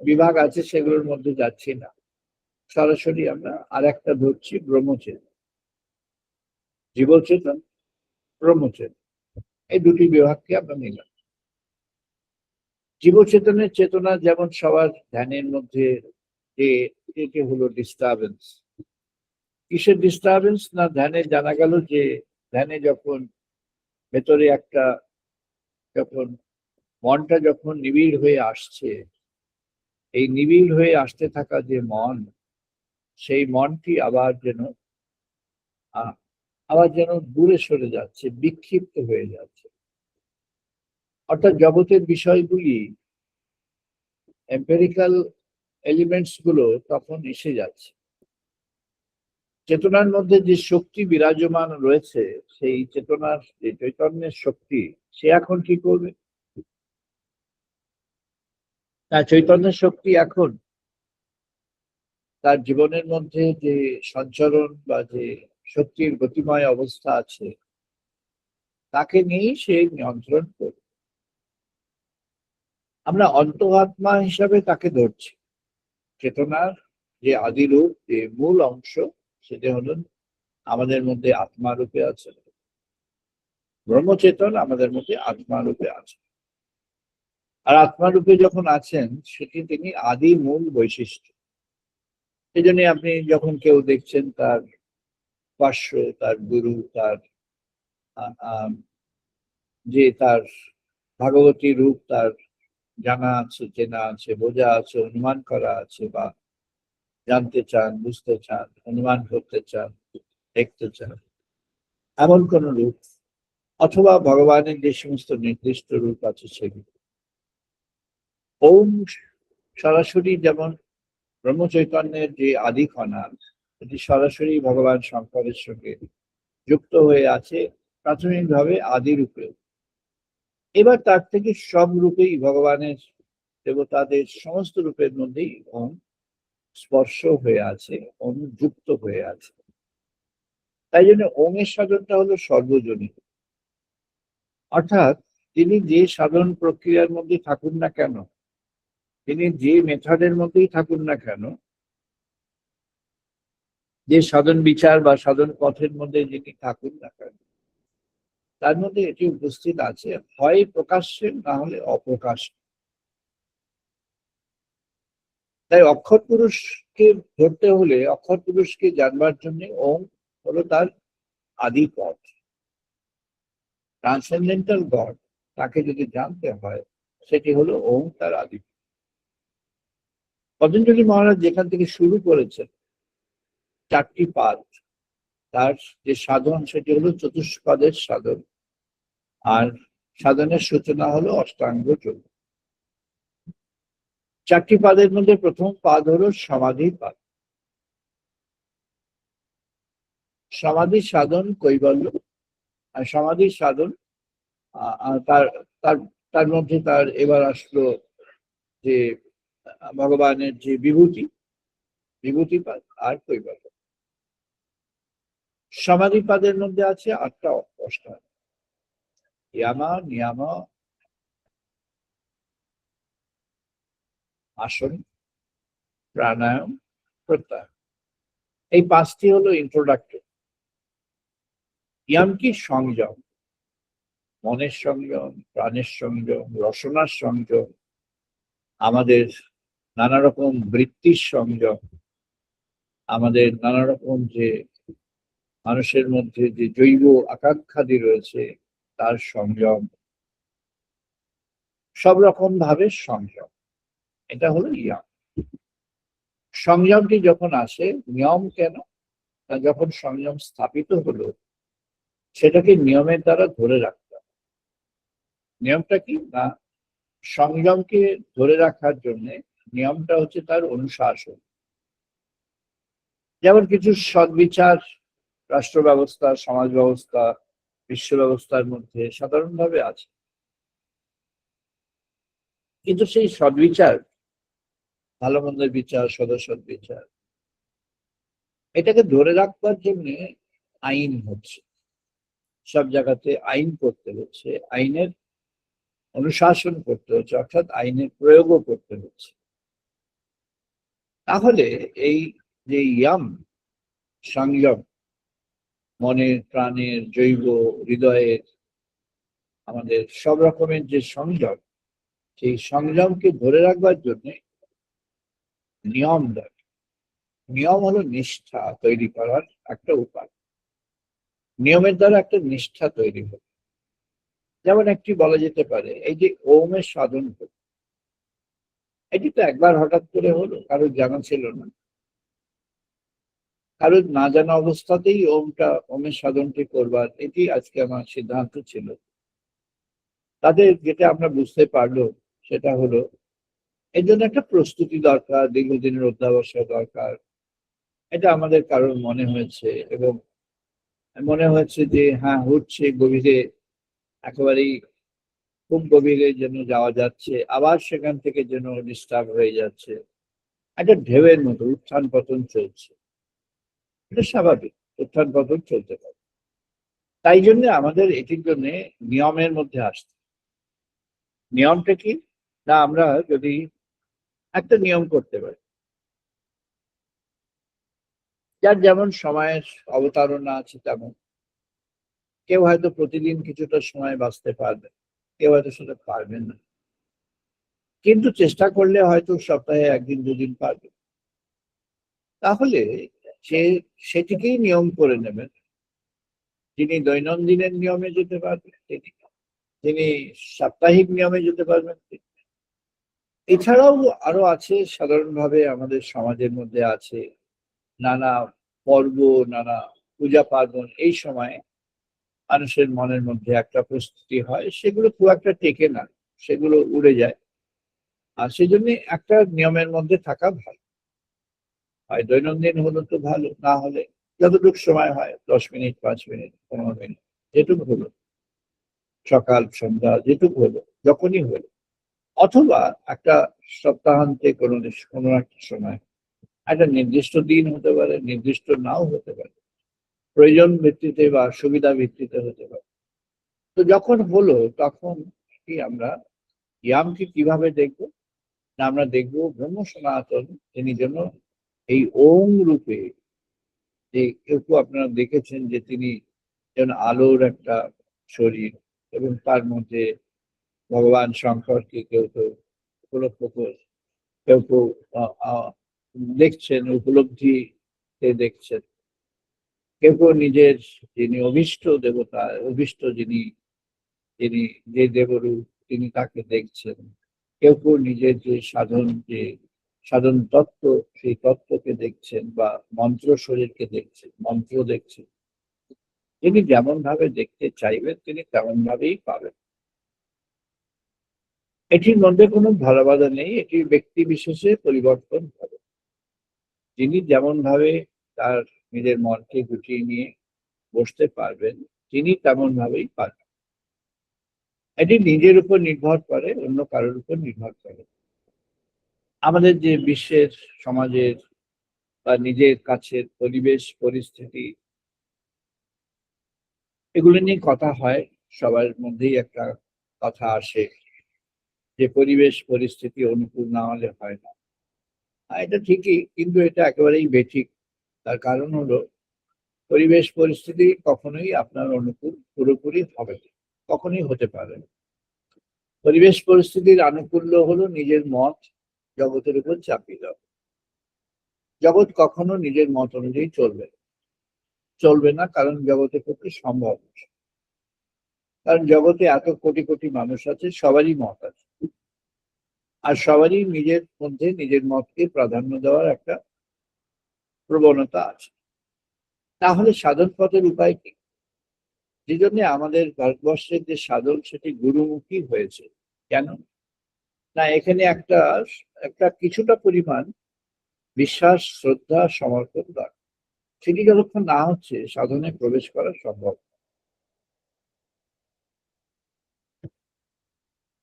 বিভাগ আছে, সেগুলোর মধ্যে যাচ্ছি না। সরাসরি আমরা আর একটা ধরছি, ব্রহ্মচেতন। জীবচেতন, ব্রহ্মচেতন, এই দুটি বিভাগকে আমরা নিলাম। জীবচেতনের চেতনা যেমন সবার ধ্যানের মধ্যে এটি হলো ডিস্টারবেন্স। কিসের ডিস্টারবেন্স না, ধ্যানে জানা গেল যে ধ্যানে যখন ভেতরে একটা, যখন মনটা যখন নিবিড় হয়ে আসছে, এই নিবিড় হয়ে আসতে থাকা যে মন, সেই মনটি আবার যেন দূরে সরে যাচ্ছে, বিক্ষিপ্ত হয়ে যাচ্ছে। অর্থাৎ জগতের বিষয়গুলি, এম্পেরিক্যাল এলিমেন্টস গুলো তখন এসে যাচ্ছে। চেতনার মধ্যে যে শক্তি বিরাজমান রয়েছে, সেই চেতনার যে চৈতন্যের শক্তি, সে এখন কি করবে? না, চৈতন্যের শক্তি এখন তার জীবনের মধ্যে যে সঞ্চরণ বা যে শক্তির গতিময় অবস্থা আছে, তাকে নিয়েই সে নিয়ন্ত্রণ করবে। আমরা অন্তরাত্মা হিসাবে তাকে ধরছি। চেতনার যে আদিরূপ, যে মূল অংশ, সেটা হলো আমাদের মধ্যে আত্মা রূপে আছে। ব্রহ্মচেতন আমাদের মধ্যে আত্মা রূপে আছে। আর আত্মা রূপে যখন আছেন, সেটি তিনি আদি মূল বৈশিষ্ট্য। সেই জন্য আপনি যখন কেউ দেখছেন তার উপাস্য, তার গুরু, তার যে তার ভাগবতী রূপ তার জানা আছে, চেনা আছে, বোঝা আছে, অনুমান করা আছে, বা জানতে চান, বুঝতে চান, অনুমান করতে চান, দেখতে চান, এমন কোন রূপ, অথবা ভগবানের যে সমস্ত নির্দিষ্ট রূপ আছে সেগুলো। ওম সরাসরি যেমন ব্রহ্মচৈতন্যের যে আদি কণা, এটি সরাসরি ভগবান শঙ্করের সঙ্গে যুক্ত হয়ে আছে প্রাথমিকভাবে আদি রূপে। এবার তার থেকে সব রূপেই ভগবানের, দেবতাদের সমস্ত রূপের মধ্যেই ওম স্পর্শ হয়ে আছে, ওম যুক্ত হয়ে আছে। তাই জন্য ওমের সাধনটা হলো সর্বজনীন। অর্থাৎ তিনি যে সাধন প্রক্রিয়ার মধ্যে থাকুন না কেন, তিনি যে মেথডের মধ্যেই থাকুন না কেন, যে সাধন বিচার বা সাধন পথের মধ্যে যিনি থাকুন না কেন, তার মধ্যে এটি উপস্থিত আছে, হয় প্রকাশ্যে, না হলে অপ্রকাশ্যে। তাই অক্ষর পুরুষকে ধরতে হলে, অক্ষর পুরুষকে জানবার জন্য ওম হলো তার আদি পথ। ট্রান্সেন্ডেন্টাল গড, তাকে যদি জানতে হয়, সেটি হলো ওম তার আদি। পতঞ্জলি মহারাজ যেখান থেকে শুরু করেছেন, 4টি পাদ, তার যে সাধন সেটি হলো চতুষ্পদের সাধন, আর সাধনের সূচনা হলো অষ্টাঙ্গ যোগ। 4টি পাদের মধ্যে প্রথম পাদ হলো সমাধি পাদ। সমাধি সাধন কৈবল্য, আর সমাধির সাধন তার তার তার মধ্যে তার এবার আসলো যে ভগবানের যে বিভূতি, বিভূতি পাদ আর কৈবল্য। সমাধি পাদের মধ্যে আছে 8টা অষ্টাঙ্গ: ইয়ামা, নিয়ামা, আসন, প্রাণায়াম, প্রত্যাহার। এই 5টি হলো ইন্ট্রোডাক্টরি। ইয়াম কি? সংযম, মনের সংযম, প্রাণের সংযম, রসনার সংযম, আমাদের নানা রকম বৃত্তির সংযম, আমাদের নানা রকম যে মানুষের মধ্যে যে জৈব আকাঙ্ক্ষাদি রয়েছে তার সংযম, সব রকম ভাবে সংযম। এটা হলো ইয়াম। সংযমটি যখন আসে, নিয়ম কেন? যখন সংযম স্থাপিত হলো, সেটাকে নিয়মের দ্বারা ধরে রাখতে হবে। নিয়মটা কি? না, সংযমকে ধরে রাখার জন্য নিয়মটা হচ্ছে তার অনুশাসন। যেমন কিছু সদ্বিচার রাষ্ট্র ব্যবস্থা, সমাজ ব্যবস্থা, বিশ্ব ব্যবস্থার মধ্যে সাধারণভাবে আছে, কিন্তু সেই সদ্বিচার, ভালো মন্দের বিচার, সদসৎ বিচার, এটাকে ধরে রাখবার জন্য আইন হচ্ছে, সব জায়গাতে আইন করতে হচ্ছে, আইনের অনুশাসন করতে হচ্ছে, অর্থাৎ আইনের প্রয়োগও করতে হচ্ছে। তাহলে এই যে ইয়াম, সংযম, মনের, প্রাণের, জৈব, হৃদয়ের, আমাদের সব রকমের যে সংযম, সেই সংযমকে ধরে রাখবার জন্য নিয়ম দরকার। নিয়ম হলো নিষ্ঠা তৈরি করার একটা উপায়। নিয়মের দ্বারা একটা নিষ্ঠা তৈরি হবে। যেমন একটি বলা যেতে পারে, এই যে ওমের সাধন করি, এটি তো একবার হঠাৎ করে হলো, কারোর জানা ছিল না, কারোর না জানা অবস্থাতেই ওমের সাধনটি করবার এটি আজকে আমার সিদ্ধান্ত ছিল। তাদের যেটা আমরা বুঝতে পারলো সেটা হলো এর জন্য একটা প্রস্তুতি দরকার, দীর্ঘদিনের অধ্যাবসায় দরকার। এটা আমাদের কারোর মনে হয়েছে, এবং মনে হয়েছে যে হ্যাঁ হচ্ছে, গভীরে একেবারেই খুব গভীরে যেন যাওয়া যাচ্ছে, আবার সেখান থেকে যেন ডিস্টার্ব হয়ে যাচ্ছে, একটা ঢেউয়ের মতো উত্থান পতন চলছে। এটা স্বাভাবিক, উত্থান পতন চলতে পারে। তাই জন্য আমাদের এটির জন্য নিয়মের মধ্যে আসতে। নিয়মটা কি না, আমরা যদি একটা নিয়ম করতে পারি, যার যেমন সময়ের অবতারণা আছে তেমন। কেউ হয়তো প্রতিদিন কিছুটা সময় বাঁচতে পারবে, কেউ হয়তো সেটা পারবেন না, কিন্তু চেষ্টা করলে হয়তো সপ্তাহে একদিন দুদিন পারবে। তাহলে সে সেটিকেই নিয়ম করে নেবেন। যিনি দৈনন্দিনের নিয়মে যেতে পারবেন তিনি সাপ্তাহিক নিয়মে যেতে পারবেন। এছাড়াও আরো আছে, সাধারণভাবে আমাদের সমাজের মধ্যে আছে নানা পর্ব, নানা পূজা পার্বণ। এই সময় মানুষের মনের মধ্যে একটা প্রস্তুতি হয়, সেগুলো খুব একটা টেকে না, সেগুলো উড়ে যায়। আর সেই জন্য একটা নিয়মের মধ্যে থাকা ভালো হয়। দৈনন্দিন হলো তো ভালো, না হলে যতটুকু সময় হয় 10 মিনিট, 5 মিনিট, 15 মিনিট, যেটুকু হলো, সকাল সন্ধ্যা যেটুকু হলো, যখনই হলো, অথবা একটা সপ্তাহান্তে কোনো একটা সময়, একটা নির্দিষ্ট দিন হতে পারে, নির্দিষ্ট নাও হতে পারে, প্রয়োজন ভিত্তিতে বা সুবিধা ভিত্তিতে হতে পারে। তো যখন হলো তখন কি আমরা ইয়ামকে কিভাবে দেখবো না, আমরা দেখবো ব্রহ্ম সনাতন, তিনি যেন এই ওম রূপে, যে কেউ আপনারা দেখেছেন যে তিনি যেন আলোর একটা শরীর, এবং তার মধ্যে ভগবান শঙ্করকে কেউ কেউ উপলক্ষ করে, কেউ কেউ দেখছেন, উপলব্ধিতে দেখছেন, কেউ কেউ নিজের যিনি অভীষ্ট দেবতা, অভীষ্ট যিনি যিনি যে দেবরূপ, তিনি তাকে দেখছেন। কেউ কেউ নিজের যে সাধন তত্ত্ব, সেই তত্ত্বকে দেখছেন, বা মন্ত্র শরীরকে দেখছেন, মন্ত্র দেখছেন। তিনি যেমন ভাবে দেখতে চাইবেন তিনি তেমন ভাবেই পাবেন। এটির মধ্যে কোনো ভালো বাধা নেই, এটি ব্যক্তি বিশেষে পরিবর্তন হবে। তিনি যেমন ভাবে তার নিজের মনকে গুটিয়ে নিয়ে বসতে পারবেন, তিনি তেমন ভাবেই পারবেন। এটি নিজের উপর নির্ভর করে, অন্য কারোর উপর নির্ভর করে। আমাদের যে বিশ্বের, সমাজের বা নিজের কাছের পরিবেশ পরিস্থিতি, এগুলো নিয়ে কথা হয়, সবার মধ্যেই একটা কথা আসে যে পরিবেশ পরিস্থিতি অনুকূল না হলে হয় না। এটা ঠিকই, কিন্তু এটা একেবারেই বেঠিক। তার কারণ হলো পরিবেশ পরিস্থিতি কখনোই আপনার অনুকূল পুরোপুরি হবে না, কখনোই হতে পারে না। পরিবেশ পরিস্থিতির আনুকূল্য হলো নিজের মত জগতের উপর চাপিয়ে দেওয়া। জগৎ কখনো নিজের মত অনুযায়ী চলবে না, কারণ জগতের পক্ষে সম্ভব না। কারণ জগতে এত কোটি কোটি মানুষ আছে, সবারই মত আছে, আর সবারই নিজের মধ্যে নিজের মতকে প্রাধান্য দেওয়ার একটা প্রবণতা আছে। তাহলে সাধন পথের উপায় কি? যে জন্য আমাদের ভারতবর্ষের যে সাধন, সেটি গুরুমুখী হয়েছে। কেন না, এখানে একটা একটা কিছুটা পরিমাণ বিশ্বাস, শ্রদ্ধা, সমর্পণ দরকার। সেটি যতক্ষণ না হচ্ছে, সাধনে প্রবেশ করা সম্ভব।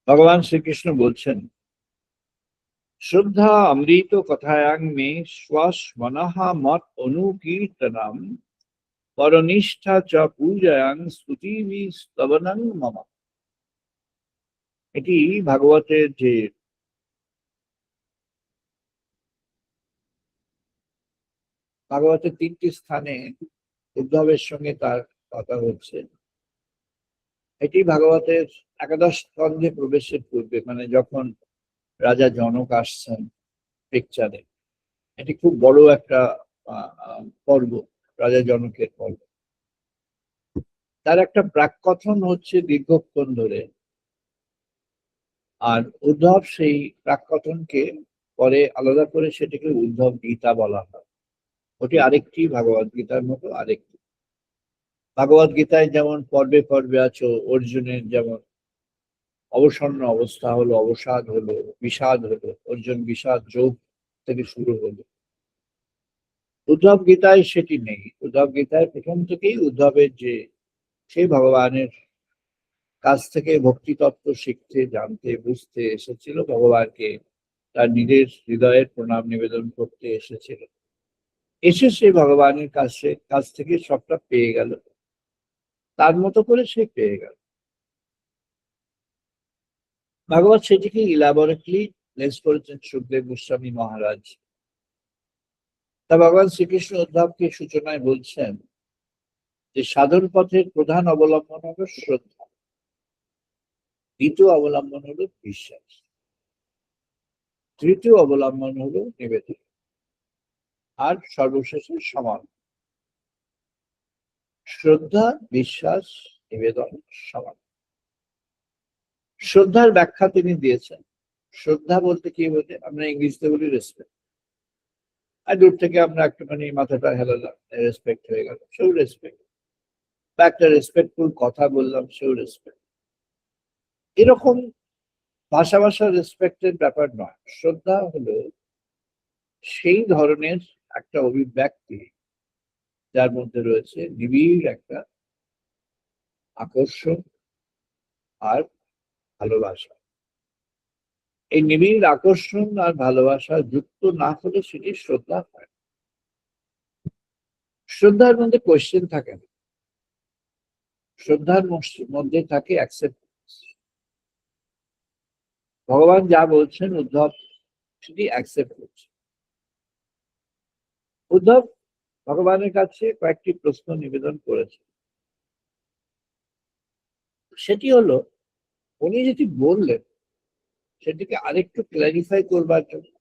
ভগবান শ্রীকৃষ্ণ বলছেন, শ্রদ্ধা অমৃত কথায়াং মে শ্বাস মনহা মত অনুকীর্তনম পরনিষ্ঠা চ পূজায়াং স্তুতিভি স্তবনং মম। এটি ভাগবতের যে ভাগবতের 3টি স্থানে উদ্ধবের সঙ্গে তার কথা হচ্ছে। এটি ভাগবতের একাদশ স্কন্ধে প্রবেশের পূর্বে, মানে যখন রাজা জনক আসছেন পিকচারে। এটি খুব বড় একটা পর্ব, রাজা জনকের পর্ব। তার একটা প্রাককথন হচ্ছে দীর্ঘক্ষণ ধরে, আর উদ্ধব সেই প্রাককথনকে পরে আলাদা করে সেটাকে উদ্ধব গীতা বলা হয়। ওটি আরেকটি ভগবদ গীতার মতো আরেকটি। ভগবদ গীতায় যেমন পর্বে পর্বে আছো, অর্জুনের যেমন অবসন্ন অবস্থা হলো, অবসাদ হলো, বিষাদ হলো, অর্জুন বিষাদ যোগ থেকে শুরু হলো। উদ্ধব গীতায় সেটি নেই। উদ্ধব গীতায় প্রথম থেকেই উদ্ধবের যে সেই ভগবানের কাছ থেকে ভক্তি তত্ত্ব শিখতে, জানতে, বুঝতে এসেছিল, ভগবানকে তার নিজের হৃদয়ের প্রণাম নিবেদন করতে এসেছিল, এসে সে ভগবানের কাছ থেকে সবটা পেয়ে গেল, তার মতো করে সে পেয়ে গেল। ভাগবত সেটিকে ইলাবরেটলি লেস করেছেন সুখদেব গোস্বামী মহারাজ। তা ভগবান শ্রীকৃষ্ণ উদ্ধবকে সূচনায় বলছেন যে সাধন পথের প্রধান অবলম্বন হলো শ্রদ্ধা, দ্বিতীয় অবলম্বন হলো বিশ্বাস, তৃতীয় অবলম্বন হলো নিবেদন, আর সর্বশেষে সমান। শ্রদ্ধা, বিশ্বাস, নিবেদন, সমান। শ্রদ্ধার ব্যাখ্যা তিনি দিয়েছেন। শ্রদ্ধা বলতে কি বলতে আমরা ইংরেজিতে বলি রেসপেক্ট, আর দূর থেকে আমরা একটুখানি মাথাটা হেলালাম, রেসপেক্ট হয়ে গেল, সেও রেসপেক্ট, বা একটা রেসপেক্টফুল কথা বললাম, সেও রেসপেক্ট। এরকম ভাষা ভাষা রেসপেক্টের ব্যাপার নয়। শ্রদ্ধা হলো সেই ধরনের একটা অভিব্যক্তি যার মধ্যে রয়েছে নিবিড় একটা আকর্ষণ আর ভালোবাসা। এই নিবিড় আকর্ষণ আর ভালোবাসা যুক্ত না হলে সেটি শ্রদ্ধা হয়। শ্রদ্ধার মধ্যে কোয়েশ্চেন থাকে না, শ্রদ্ধার মধ্যে থাকে অ্যাকসেপ্টেন্স। ভগবান যা বলছেন উদ্ধব সেটি অ্যাকসেপ্ট করছে। উদ্ধব ভগবানের কাছে কয়েকটি প্রশ্ন নিবেদন করেছে। সেটি হলো, উনি যেটি বললেন সেটিকে আরেকটু ক্ল্যারিফাই করবার জন্য,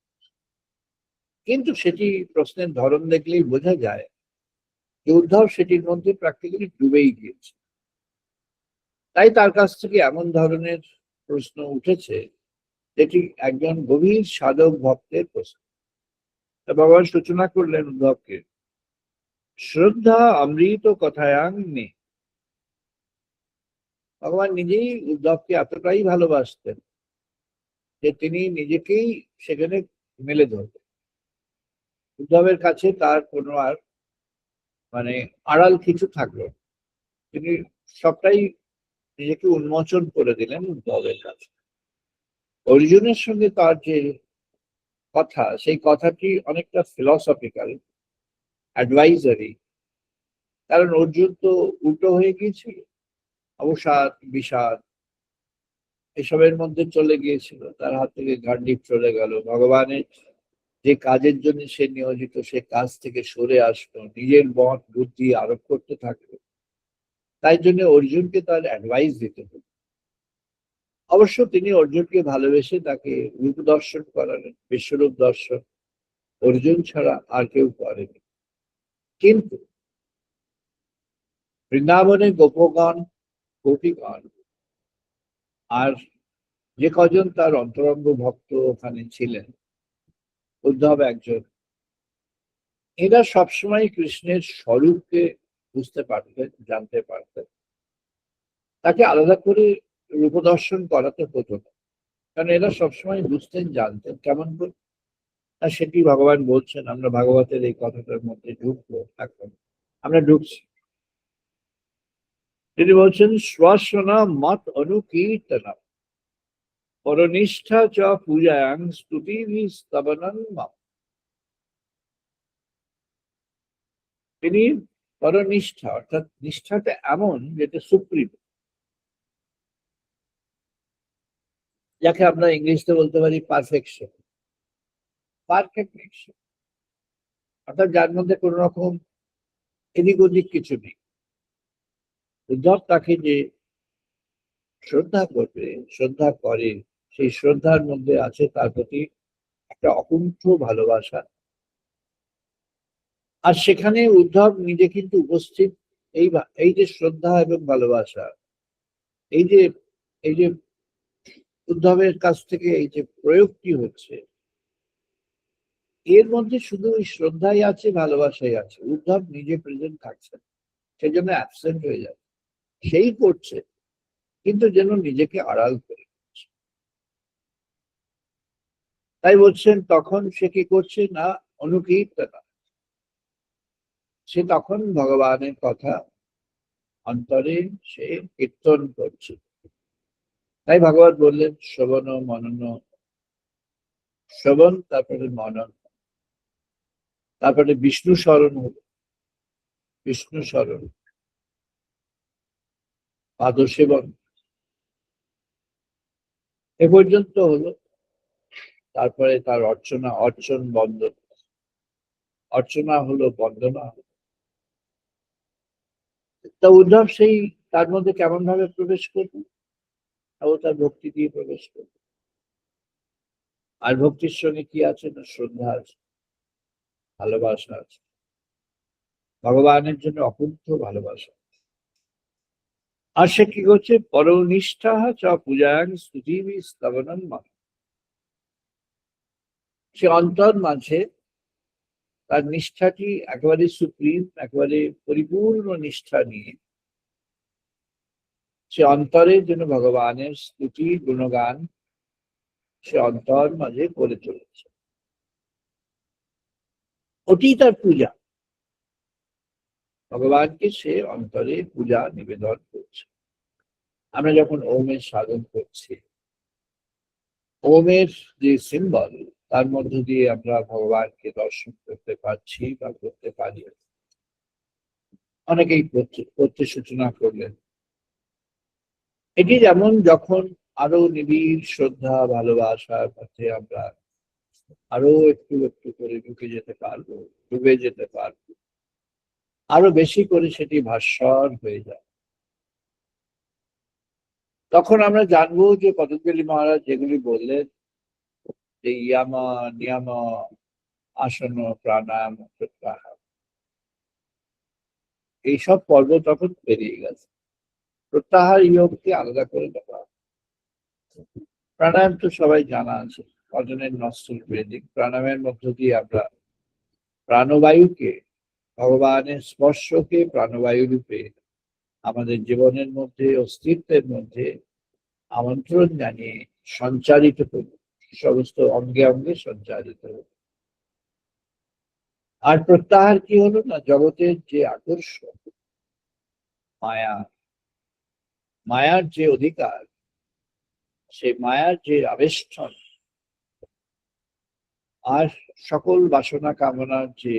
কিন্তু সেটি প্রশ্নের ধরন দেখলেই বোঝা যায় যে উদ্ধব সেটির মধ্যে প্র্যাকটিক্যালি ডুবেই গিয়েছে। তাই তার কাছ থেকে এমন ধরনের প্রশ্ন উঠেছে যেটি একজন গভীর সাধক ভক্তের প্রশ্ন। ভগবান সূচনা করলেন উদ্ধবকে, শ্রদ্ধা অমৃত কথায়াং মে। ভগবান নিজেই উদ্ধবকে এতটাই ভালোবাসতেন যে তিনি নিজেকেই সেখানে মেলে ধরতেন। উদ্ধবের কাছে তার কোনো আর আড়াল কিছু থাকলো, তিনি সবটাই নিজেকে উন্মোচন করে দিলেন উদ্ধবের কাছে। অর্জুনের সঙ্গে তার যে কথা, সেই কথাটি অনেকটা ফিলসফিক্যাল, অ্যাডভাইজারি। কারণ অর্জুন তো উল্টো হয়ে গিয়েছিল, অবসাদ, বিষাদ এসবের মধ্যে চলে গিয়েছিল, তার হাত থেকে গান্ডীব চলে গেল, ভগবানের যে কাজের জন্য সে নিয়োজিত সে কাজ থেকে সরে আসলো, নিজের মত বুদ্ধি আরোপ করতে থাকলো। তাই জন্য অর্জুনকে তার অ্যাডভাইস দিতে হলো। অবশ্য তিনি অর্জুনকে ভালোবেসে তাকে রূপ দর্শন করালেন, বিশ্বরূপ দর্শন অর্জুন ছাড়া আর কেউ করেনি। কিন্তু বৃন্দাবনে গোপগণ, গোপীগণ আর যে কজন তার অন্তরঙ্গ ভক্ত ওখানে ছিলেন, উদ্ধব একজন, এরা সবসময় কৃষ্ণের স্বরূপকে বুঝতে পারতেন, জানতে পারতেন। তাকে আলাদা করে রূপদর্শন করাতে হতো না, কারণ এরা সবসময় বুঝতেন, জানতেন কেমন করে। আর সেটি ভগবান বলছেন, আমরা ভাগবতের এই কথাটার মধ্যে ঢুকবো এখন, আমরা ঢুকছি। তিনি বলছেন, শ্বাসনা মত অনুকীর্তন পরনিষ্ঠা চ পূজায়াং স্তুতি স্তবনং মম। তিনি পরনিষ্ঠা, অর্থাৎ নিষ্ঠাটা এমন যেটা সুপ্রিম, যাকে আমরা ইংলিশে বলতে পারি পারফেকশন, পারফেকশন, অর্থাৎ যার মধ্যে কোন রকম এদিক ওদিক কিছু নেই। উদ্ধব তাকে যে শ্রদ্ধা করবে, শ্রদ্ধা করে, সেই শ্রদ্ধার মধ্যে আছে তার প্রতি একটা অকুণ্ঠ ভালোবাসা। আর সেখানে উদ্ধব নিজে কিন্তু উপস্থিত এই যে শ্রদ্ধা এবং ভালোবাসা, এই যে উদ্ধবের কাছ থেকে এই যে প্রয়োগটি হচ্ছে, এর মধ্যে শুধু ওই শ্রদ্ধাই আছে, ভালোবাসাই আছে। উদ্ধব নিজে প্রেজেন্ট থাকছেন, সেজন্য অ্যাবসেন্ট হয়ে যাচ্ছে। সেই করছে, কিন্তু যেন নিজেকে আড়াল করে। তাই বলছেন তখন সে কি করছে না, অনুকীর্তনা, সে তখন ভগবানের কথা অন্তরে সে কীর্তন করছে। তাই ভগবান বললেন শ্রবণ মনন, শ্রবণ তারপরে মনন, তারপরে বিষ্ণু স্মরণ হলো, বিষ্ণু স্মরণ, পাদসেবন এ পর্যন্ত হলো। তারপরে তার অর্চনা, অর্চন বন্দন, অর্চনা হলো, বন্দনা হলো। তা উদ্ধব সেই তার মধ্যে কেমন ভাবে প্রবেশ করবে? ও তার ভক্তি দিয়ে প্রবেশ করবে। আর ভক্তির সঙ্গে কি আছে না, শ্রদ্ধা আছে, ভালোবাসা আছে, ভগবানের জন্য অকুণ্ঠ ভালোবাসা। আর সে কি করছে? পরনিষ্ঠা চ পূজাং স্তুতিবি স্তবনম মা। সে অন্তর মাঝে তার নিষ্ঠাটি একেবারে সুপ্রিম, একেবারে পরিপূর্ণ নিষ্ঠা নিয়ে সে অন্তরের জন্য ভগবানের স্তুতি গুণগান সে অন্তর মাঝে করে চলেছে। ওটি তার পূজা, ভগবানকে সে অন্তরে পূজা নিবেদন করছে। আমরা যখন ওমের সাধন করছি, ওমের যে সিম্বল, তার মধ্য দিয়ে আমরা ভগবানকে দর্শন করতে পারছি বা করতে পারি। অনেকেই করতে সূচনা করলেন। এটি যেমন যখন আরো নিবিড় শ্রদ্ধা ভালোবাসার মধ্যে আমরা আরো একটু একটু করে ঢুকে যেতে পারবো, ডুবে যেতে পারবো, আরো বেশি করে সেটি ভাস্বর হয়ে যায়। তখন আমরা জানবো যে পতঞ্জলি মহারাজ যেগুলি বললেন, যে ইয়ামা নিয়ম আসন প্রাণায়াম প্রত্যাহার, এইসব পর্ব তখন পেরিয়ে গেছে। প্রত্যাহার ইয়োগকে আলাদা করে দেওয়া। প্রাণায়াম তো সবাই জানা আছে, অজনের নস্টল ব্রিদিং। প্রাণায়ামের মধ্য দিয়ে আমরা প্রাণবায়ুকে, ভগবানের স্পর্শকে প্রাণবায়ু রূপে আমাদের জীবনের মধ্যে, অস্তিত্বের মধ্যে আমন্ত্রণ জানিয়ে সঞ্চারিত করি, সমস্ত অঙ্গে অঙ্গে সঞ্চারিত হল। আর প্রত্যাহার কি হলো না, জগতের যে আকর্ষণ, মায়া, মায়ার যে অধিকার, সেই মায়ার যে আবেষ্টন, আর সকল বাসনা কামনার যে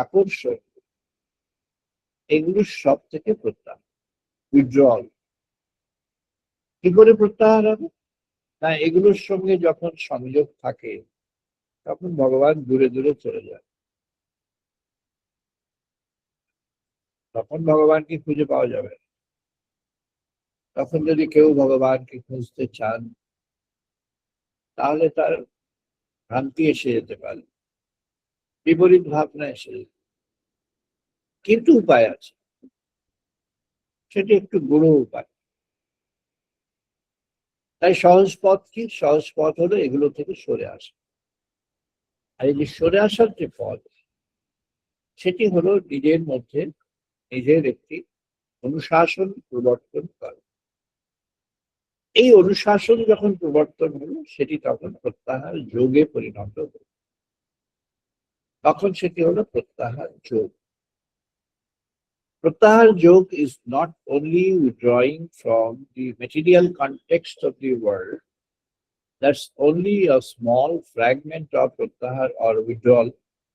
আকর্ষণ, এগুলো সব থেকে প্রত্যাহার, উইথড্রল। কি করে প্রত্যাহার হবে না, এগুলোর সঙ্গে যখন সংযোগ থাকে তখন ভগবান দূরে দূরে চলে যায়, তখন ভগবানকে খুঁজে পাওয়া যাবে। তখন যদি কেউ ভগবানকে খুঁজতে চান, তাহলে তার ভ্রান্তি এসে যেতে পারে, বিপরীত ভাবনা এসে যেতে। কিন্তু উপায় আছে, সেটি একটু গুরু উপায়। তাই সহজ পথ কি? সহজ পথ হলো এগুলো থেকে সরে আসা। আর এই যে সরে আসার যে পথ, সেটি হলো নিজের মধ্যে নিজের একটি অনুশাসন প্রবর্তন করা। এই অনুশাসন যখন প্রবর্তন হলো, সেটি তখন প্রত্যাহার যোগে পরিণত হলো। তখন সেটি হলো প্রত্যাহার যোগ। প্রত্যাহার যোগ is not only withdrawing from the material context of the world. That's only a small fragment of pratyahar or withdrawal,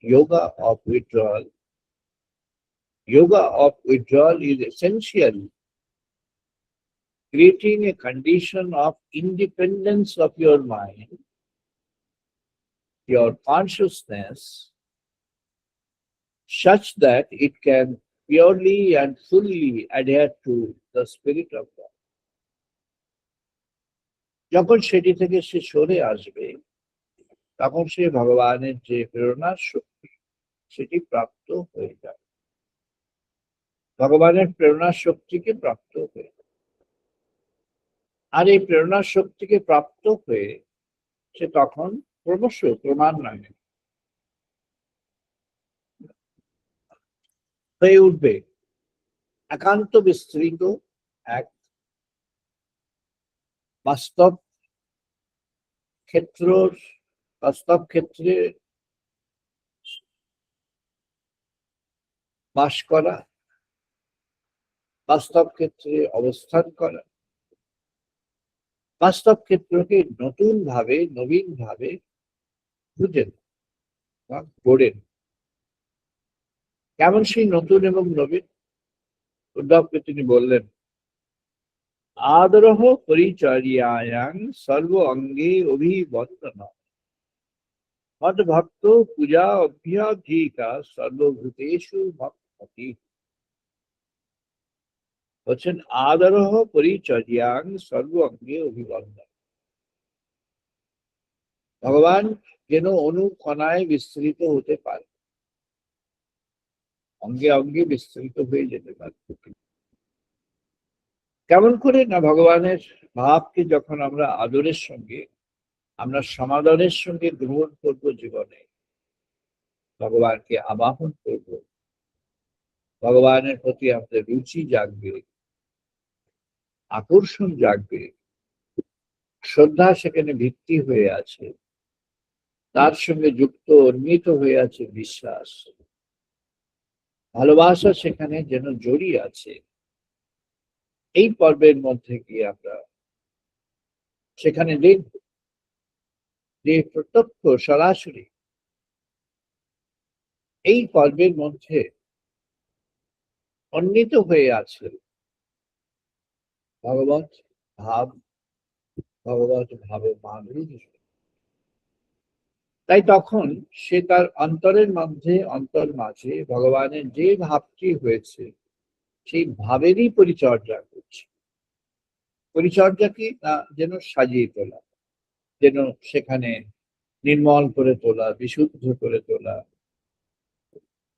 yoga of withdrawal. Yoga of withdrawal is essential, creating a condition of independence of your mind, your consciousness, such that it can purely and fully adhere to the spirit of God. যখন সেটি থেকে সে সরে আসবে, তখন সে ভগবানের যে প্রেরণার শক্তি, সেটি প্রাপ্ত হয়ে যাবে। ভগবানের প্রেরণা শক্তিকে প্রাপ্ত হয়ে। আর এই প্রেরণা শক্তিকে প্রাপ্ত হয়ে সে তখন ক্রমশ ক্রমান্বয়ে হয়ে উঠবে একান্ত বিস্তৃত এক বাস্তব ক্ষেত্রে বাস করা, বাস্তব ক্ষেত্রে অবস্থান করা, বাস্তব ক্ষেত্রকে নবীন ভাবে খুঁজেন বা গড়েন। কেমন সেই নতুন এবং নবীন? উদ্ধবকে তিনি বললেন, আদরহ পরিচর্যায়াং সর্ব অঙ্গে অভিবন্দন মদ ভক্ত পূজা অভ্যাধিকা সর্বভূতেষু ভক্তি। বলছেন আদরহ পরিচর্যাং সর্ব অঙ্গে অভিবন্দন। ভগবান যেন অনুকণায় বিস্তৃত হতে পারে, অঙ্গে অঙ্গে বিস্তৃত হয়ে যেতে পারে। কেমন করে? না, ভগবানের ভাবকে যখন আমরা আদরের সঙ্গে, আমরা সমাদরের সঙ্গে গ্রহণ করব জীবনে, ভগবানকে আবাহন করব, ভগবানের প্রতি আমাদের রুচি জাগবে, আকর্ষণ জাগবে, শ্রদ্ধা সেখানে ভিত্তি হয়ে আছে, তার সঙ্গে যুক্ত অর্মিত হয়ে আছে বিশ্বাস, ভালোবাসা সেখানে যেন জড়িয়ে আছে। এই পর্বের মধ্যে গিয়ে আমরা সেখানে দেখব যে প্রত্যক্ষ সরাসরি এই পর্বের মধ্যে অন্বিত হয়ে আছে ভগবত ভাব, ভগবত ভাবে মাধুরী। তাই তখন সে তার অন্তরের মাঝে ভগবানের যে ভাবটি হয়েছে সেই ভাবেরই পরিচর্যা করছে। পরিচর্যা কি? না, যেন সাজিয়ে তোলা, যেন সেখানে নির্মল করে তোলা, বিশুদ্ধ করে তোলা,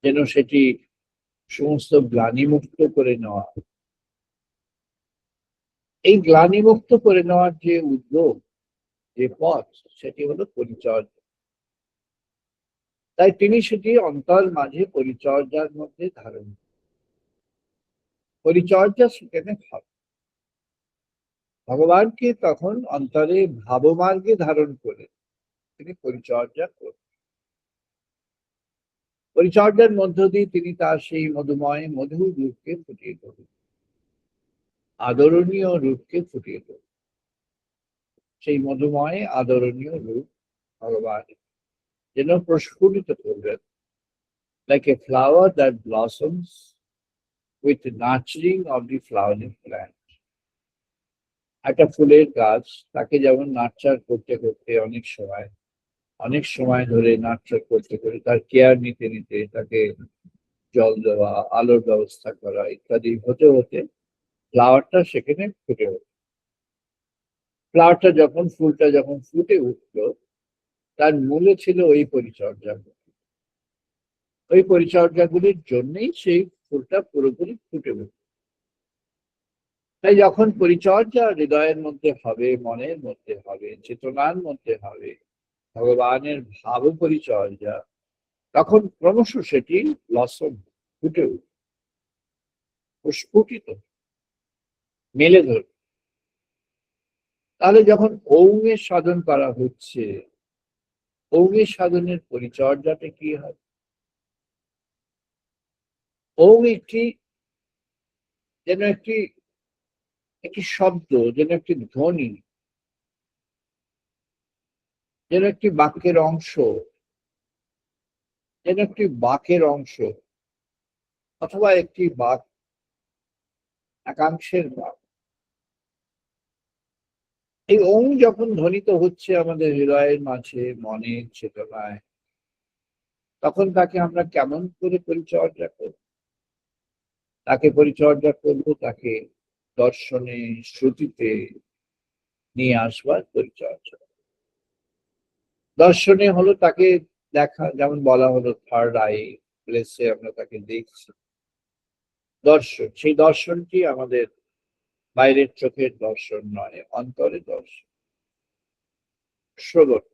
যেন সেটি সমস্ত গ্লানিমুক্ত করে নেওয়া। এই গ্লানিমুক্ত করে নেওয়ার যে উদ্যোগ, যে পথ, সেটি হলো পরিচর্যা। তাই তিনি সেটি অন্তর মাঝে পরিচর্যার মধ্যে ধারণ, পরিচর্যা সেখানে ভাব। ভগবানকে তখন অন্তরে ভাবমার্গে ধারণ করে তিনি পরিচর্যা করেন। পরিচর্যার মধ্য দিয়ে তিনি তার সেই মধুময় মধুর রূপকে ফুটিয়ে তোলেন, আদরণীয় রূপকে ফুটিয়ে তোলেন। সেই মধুময় আদরণীয় রূপ ভগবান যেন প্রস্ফুটিত করবেন, like a flower that blossoms with the nurturing of the flowering plant. একটা ফুলের গাছ, তাকে যেমন নার্চার করতে করতে অনেক সময় ধরে নার্চার করতে তার কেয়ার নিতে নিতে, তাকে জল দেওয়া, আলোর ব্যবস্থা করা ইত্যাদি হতে হতে ফ্লাওয়ারটা সেখানে ফুটে উঠল। ফুলটা যখন ফুটে উঠলো, তার মূলে ছিল ওই পরিচর্যা। ওই পরিচর্যাগুলির জন্যই সেই ফুলটা পুরোপুরি ফুটে উঠল। তাই যখন পরিচর্যা হৃদয়ের মধ্যে হবে, মনের মধ্যে হবে, চেতনার মধ্যে হবে, ভগবানের ভাব পরিচর্যা, তখন ক্রমশ সেটি ব্লসম, ফুটে উঠবে, প্রস্ফুটিত, মেলে ধরবে। তাহলে যখন ঔঙের সাধন করা হচ্ছে, ঔঙের সাধনের পরিচর্যাটা কি হয়? ঔং যেন একটি শব্দ, যেন একটি ধ্বনি, যেন একটি বাক্যের অংশ, যেন একটি বাকের অংশ, অথবা একটি বাক, একাংশের বাক। এই ওং যখন ধ্বনিত হচ্ছে আমাদের হৃদয়ের মাঝে, মনের চেতনায়, তখন তাকে আমরা কেমন করে পরিচর্যা করব? তাকে পরিচর্যা করব, তাকে দর্শনে, শ্রুতিতে নিয়ে আসবার পরিচর্যা। দর্শনে হলো তাকে দেখা, যেমন বলা হলো থার্ড আই প্লেসে আমরা তাকে দেখছি। দর্শন, সেই দর্শনটি আমাদের বাইরের চোখের দর্শন নয়, অন্তরের দর্শন। শ্রবণ,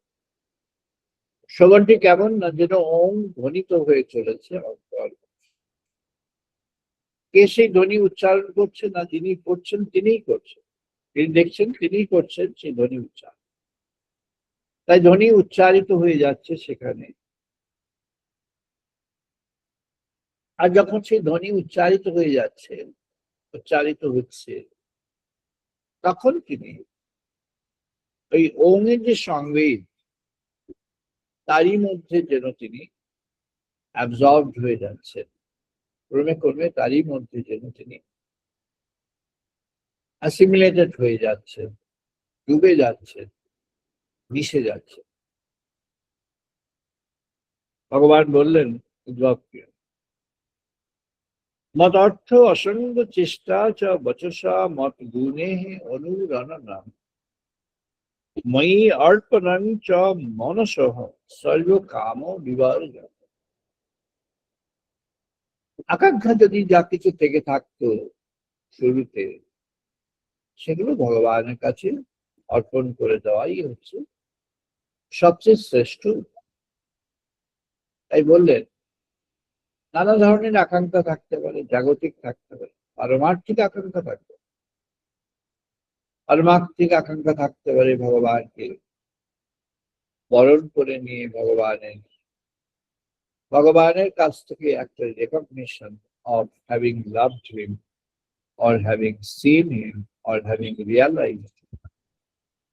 শ্রবণটি কেমন না, যেন ওম ধ্বনিত হয়ে চলেছে অন্তর। কে সেই ধ্বনি উচ্চারণ করছে? না, যিনি করছেন তিনিই করছেন, তিনি দেখছেন তিনিই করছেন সেই ধ্বনি উচ্চারণ। তাই ধ্বনি উচ্চারিত হয়ে যাচ্ছে সেখানে। আর যখন সেই ধ্বনি উচ্চারিত হয়ে যাচ্ছে, উচ্চারিত হচ্ছে, তখন তিনি ওই ওমের যে সংবেদ, তারই মধ্যে যেন তিনি অ্যাবজর্বড হয়ে যাচ্ছেন, ক্রমে ক্রমে তারই মধ্যে যেন তিনি অ্যাসিমিলেটেড হয়ে যাচ্ছেন, ডুবে যাচ্ছেন, মিশে যাচ্ছেন। ভগবান বললেন উদ্ধবকে, মত অর্থ অসঙ্গ চেষ্টা চ বচসা মত গুণে অনুরণনম ময়ি অর্পণং চ মনসঃ সর্ব কাম বিবর্জন। আকাঙ্ক্ষা যদি যা কিছু থেকে থাকতো শুরুতে, সেগুলো ভগবানের কাছে অর্পণ করে দেওয়াই হচ্ছে সবচেয়ে শ্রেষ্ঠ। তাই বললেন নানা ধরনের আকাঙ্ক্ষা থাকতে পারে, জাগতিক থাকতে পারে, পারমার্থিক আকাঙ্ক্ষা থাকতে পারে। পারমার্থিক আকাঙ্ক্ষা থাকতে পারে ভগবানকে বরণ করে নিয়ে ভগবানের কাছ থেকে একটা recognition of having loved him or having seen him or having realised.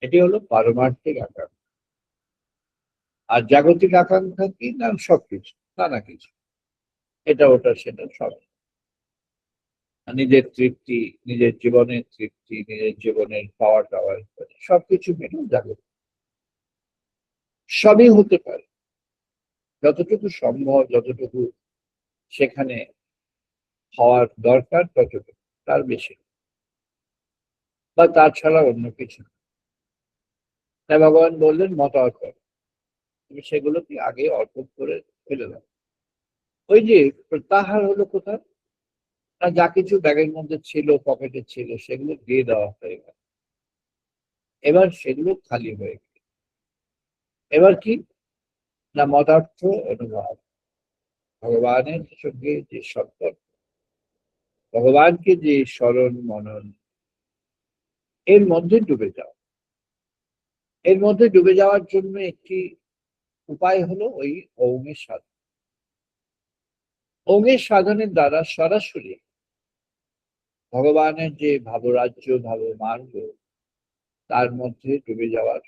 এটি হলো পারমার্থিক আকাঙ্ক্ষা। আর জাগতিক আকাঙ্ক্ষা কি না? সবকিছু, নানা কিছু, এটা ওটা সেটা সব। নিজের তৃপ্তি, নিজের জীবনের তৃপ্তি, নিজের জীবনের পাওয়া টাওয়ার, সবকিছু মিলে জাগতিক। সবই হতে পারে, যতটুকু সম্ভব, যতটুকু সেখানে হওয়ার দরকার ততটুকু, তার বেশি বা তাছাড়া অন্য কিছু। তাই ভগবান বললেন মত অর্পণ, তুমি সেগুলো কি আগে অর্পণ করে ফেলে দাও। ওই যে প্রত্যাহার হলো কোথায় না, যা কিছু ব্যাগের মধ্যে ছিল, পকেটে ছিল, সেগুলো দিয়ে দেওয়া হয়ে গেল। এবার সেগুলো খালি হয়ে গেল। এবার কি না, মতার্থ অনুভব, ভগবানের সঙ্গে যে সম্পর্ক, ভগবানকে যে স্মরণ মনন, এর মধ্যে ডুবে যাও। এর মধ্যে ডুবে যাওয়ার জন্য একটি উপায় হলো ওই ওমের সাধন। ওমের সাধনের দ্বারা সরাসরি ভগবানের যে ভাবরাজ্য, ভাবমার্গ, তার মধ্যে ডুবে যাওয়ার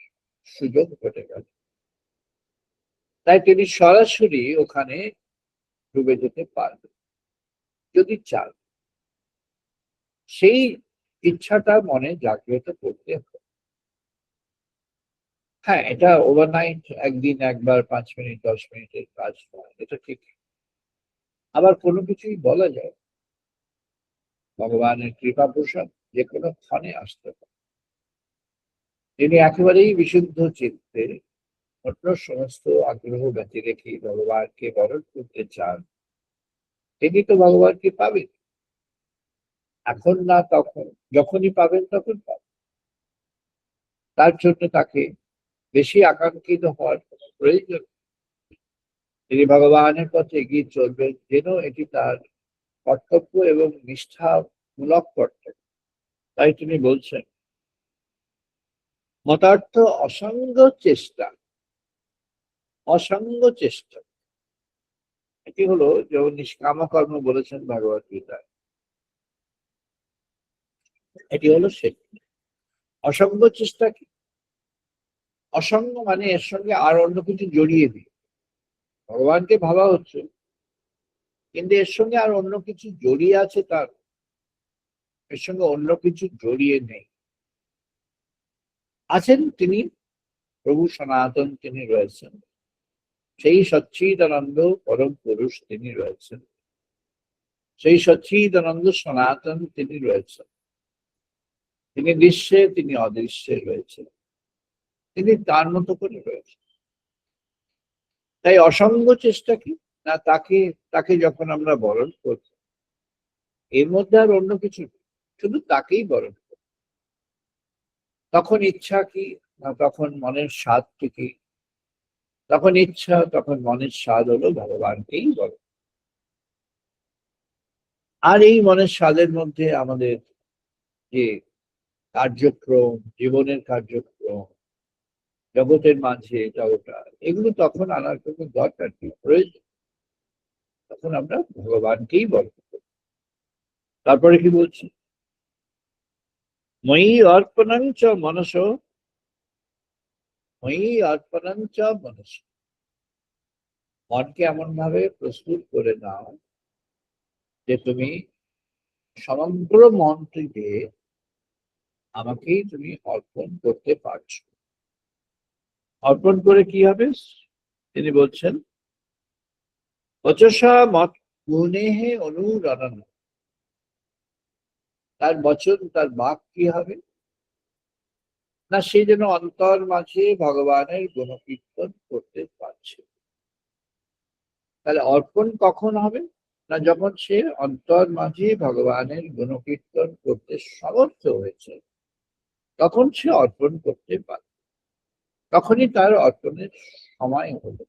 সুযোগ ঘটে গেল। তাই তিনি সরাসরি ওখানে ডুবে যেতে পারবেন যদি চান। সেই ইচ্ছাটা মনে জাগ্রত করতে হবে। হ্যাঁ, এটা ওভারনাইট একদিন একবার 5 মিনিট 10 মিনিটের কাজ নয়, এটা ঠিক। আবার কোনো কিছুই বলা যায়, ভগবানের কৃপা প্রসাদ যে কোনো ক্ষণে আসতে পারে। তিনি একেবারেই বিশুদ্ধ চিত্তে অন্য সমস্ত আগ্রহ ব্যতি রেখে ভগবানকে বরণ করতে চান, তিনি তো ভগবানকে পাবেন। এখন না তখন, যখনই পাবেন তখন পাবেন। তার জন্য তাকে বেশি আকাঙ্ক্ষিত হওয়ার প্রয়োজন। তিনি ভগবানের পথে এগিয়ে চলবেন, যেন এটি তার কর্তব্য এবং নিষ্ঠামূলক কর্তব্য। তাই তিনি বলছেন মতার্থ অসঙ্গ চেষ্টা, অসঙ্গ চেষ্টা। এটি হলো যেমন নিষ্কাম কর্ম বলেছেন ভগবত গীতায়, এটি হলো সেই অসঙ্গ চেষ্টা। কি অসঙ্গ মানে এর সঙ্গে আর অন্য কিছু জড়িয়ে দিই। ভগবানকে ভাবা হচ্ছে, কিন্তু এর সঙ্গে আর অন্য কিছু জড়িয়ে আছে, তার এর সঙ্গে অন্য কিছু জড়িয়ে নেই। আছেন তিনি প্রভু সনাতন, তিনি রয়েছেন। সেই সচ্চিদানন্দ পরম পুরুষ তিনি রয়েছেন। সেই সচ্চিদানন্দ সনাতন তিনি রয়েছেন। তিনি দৃশ্যে, তিনি অদৃশ্যে রয়েছেন। তিনি তার মতো করে রয়েছেন। তাই অসঙ্গ চেষ্টা কি না, তাকে যখন আমরা বরণ করছি, এর মধ্যে আর অন্য কিছু নেই, শুধু তাকেই বরণ করো। তখন ইচ্ছা কি, না তখন মনের স্বাদ কি? তখন ইচ্ছা, তখন মনের স্বাদ হলো ভগবানকেই বরণ। আর এই মনের স্বাদের মধ্যে আমাদের যে কার্যক্রম, জীবনের কার্যক্রম, জগতের মাঝে এটা ওটা, এগুলো তখন আনার কোনো দরকার নেই, প্রয়োজন। তখন আমরা ভগবানকেই বরণ করি। তারপরে কি বলছি, ময়ি অর্পণং চ মনস, ময়ি অর্পণং চ মনস। মনকে এমন ভাবে প্রস্তুত করে নাও যে তুমি সমগ্র মনটিকে আমাকেই তুমি অর্পণ করতে পারছো। অর্পণ করে কি হবে? তিনি বলছেন, বচসা মত গুণেহে অনুরণন। তার বচন, তার বাক কি হবে না, সে যেন অন্তর মাঝে ভগবানের গুণকীর্তন করতে পারছে। তাহলে অর্পণ কখন হবে না, যখন সে অন্তর মাঝে ভগবানের গুণকীর্তন করতে সমর্থ হয়েছে, তখন সে অর্পণ করতে পারে। তখনই তার অর্পণের সময় হলো।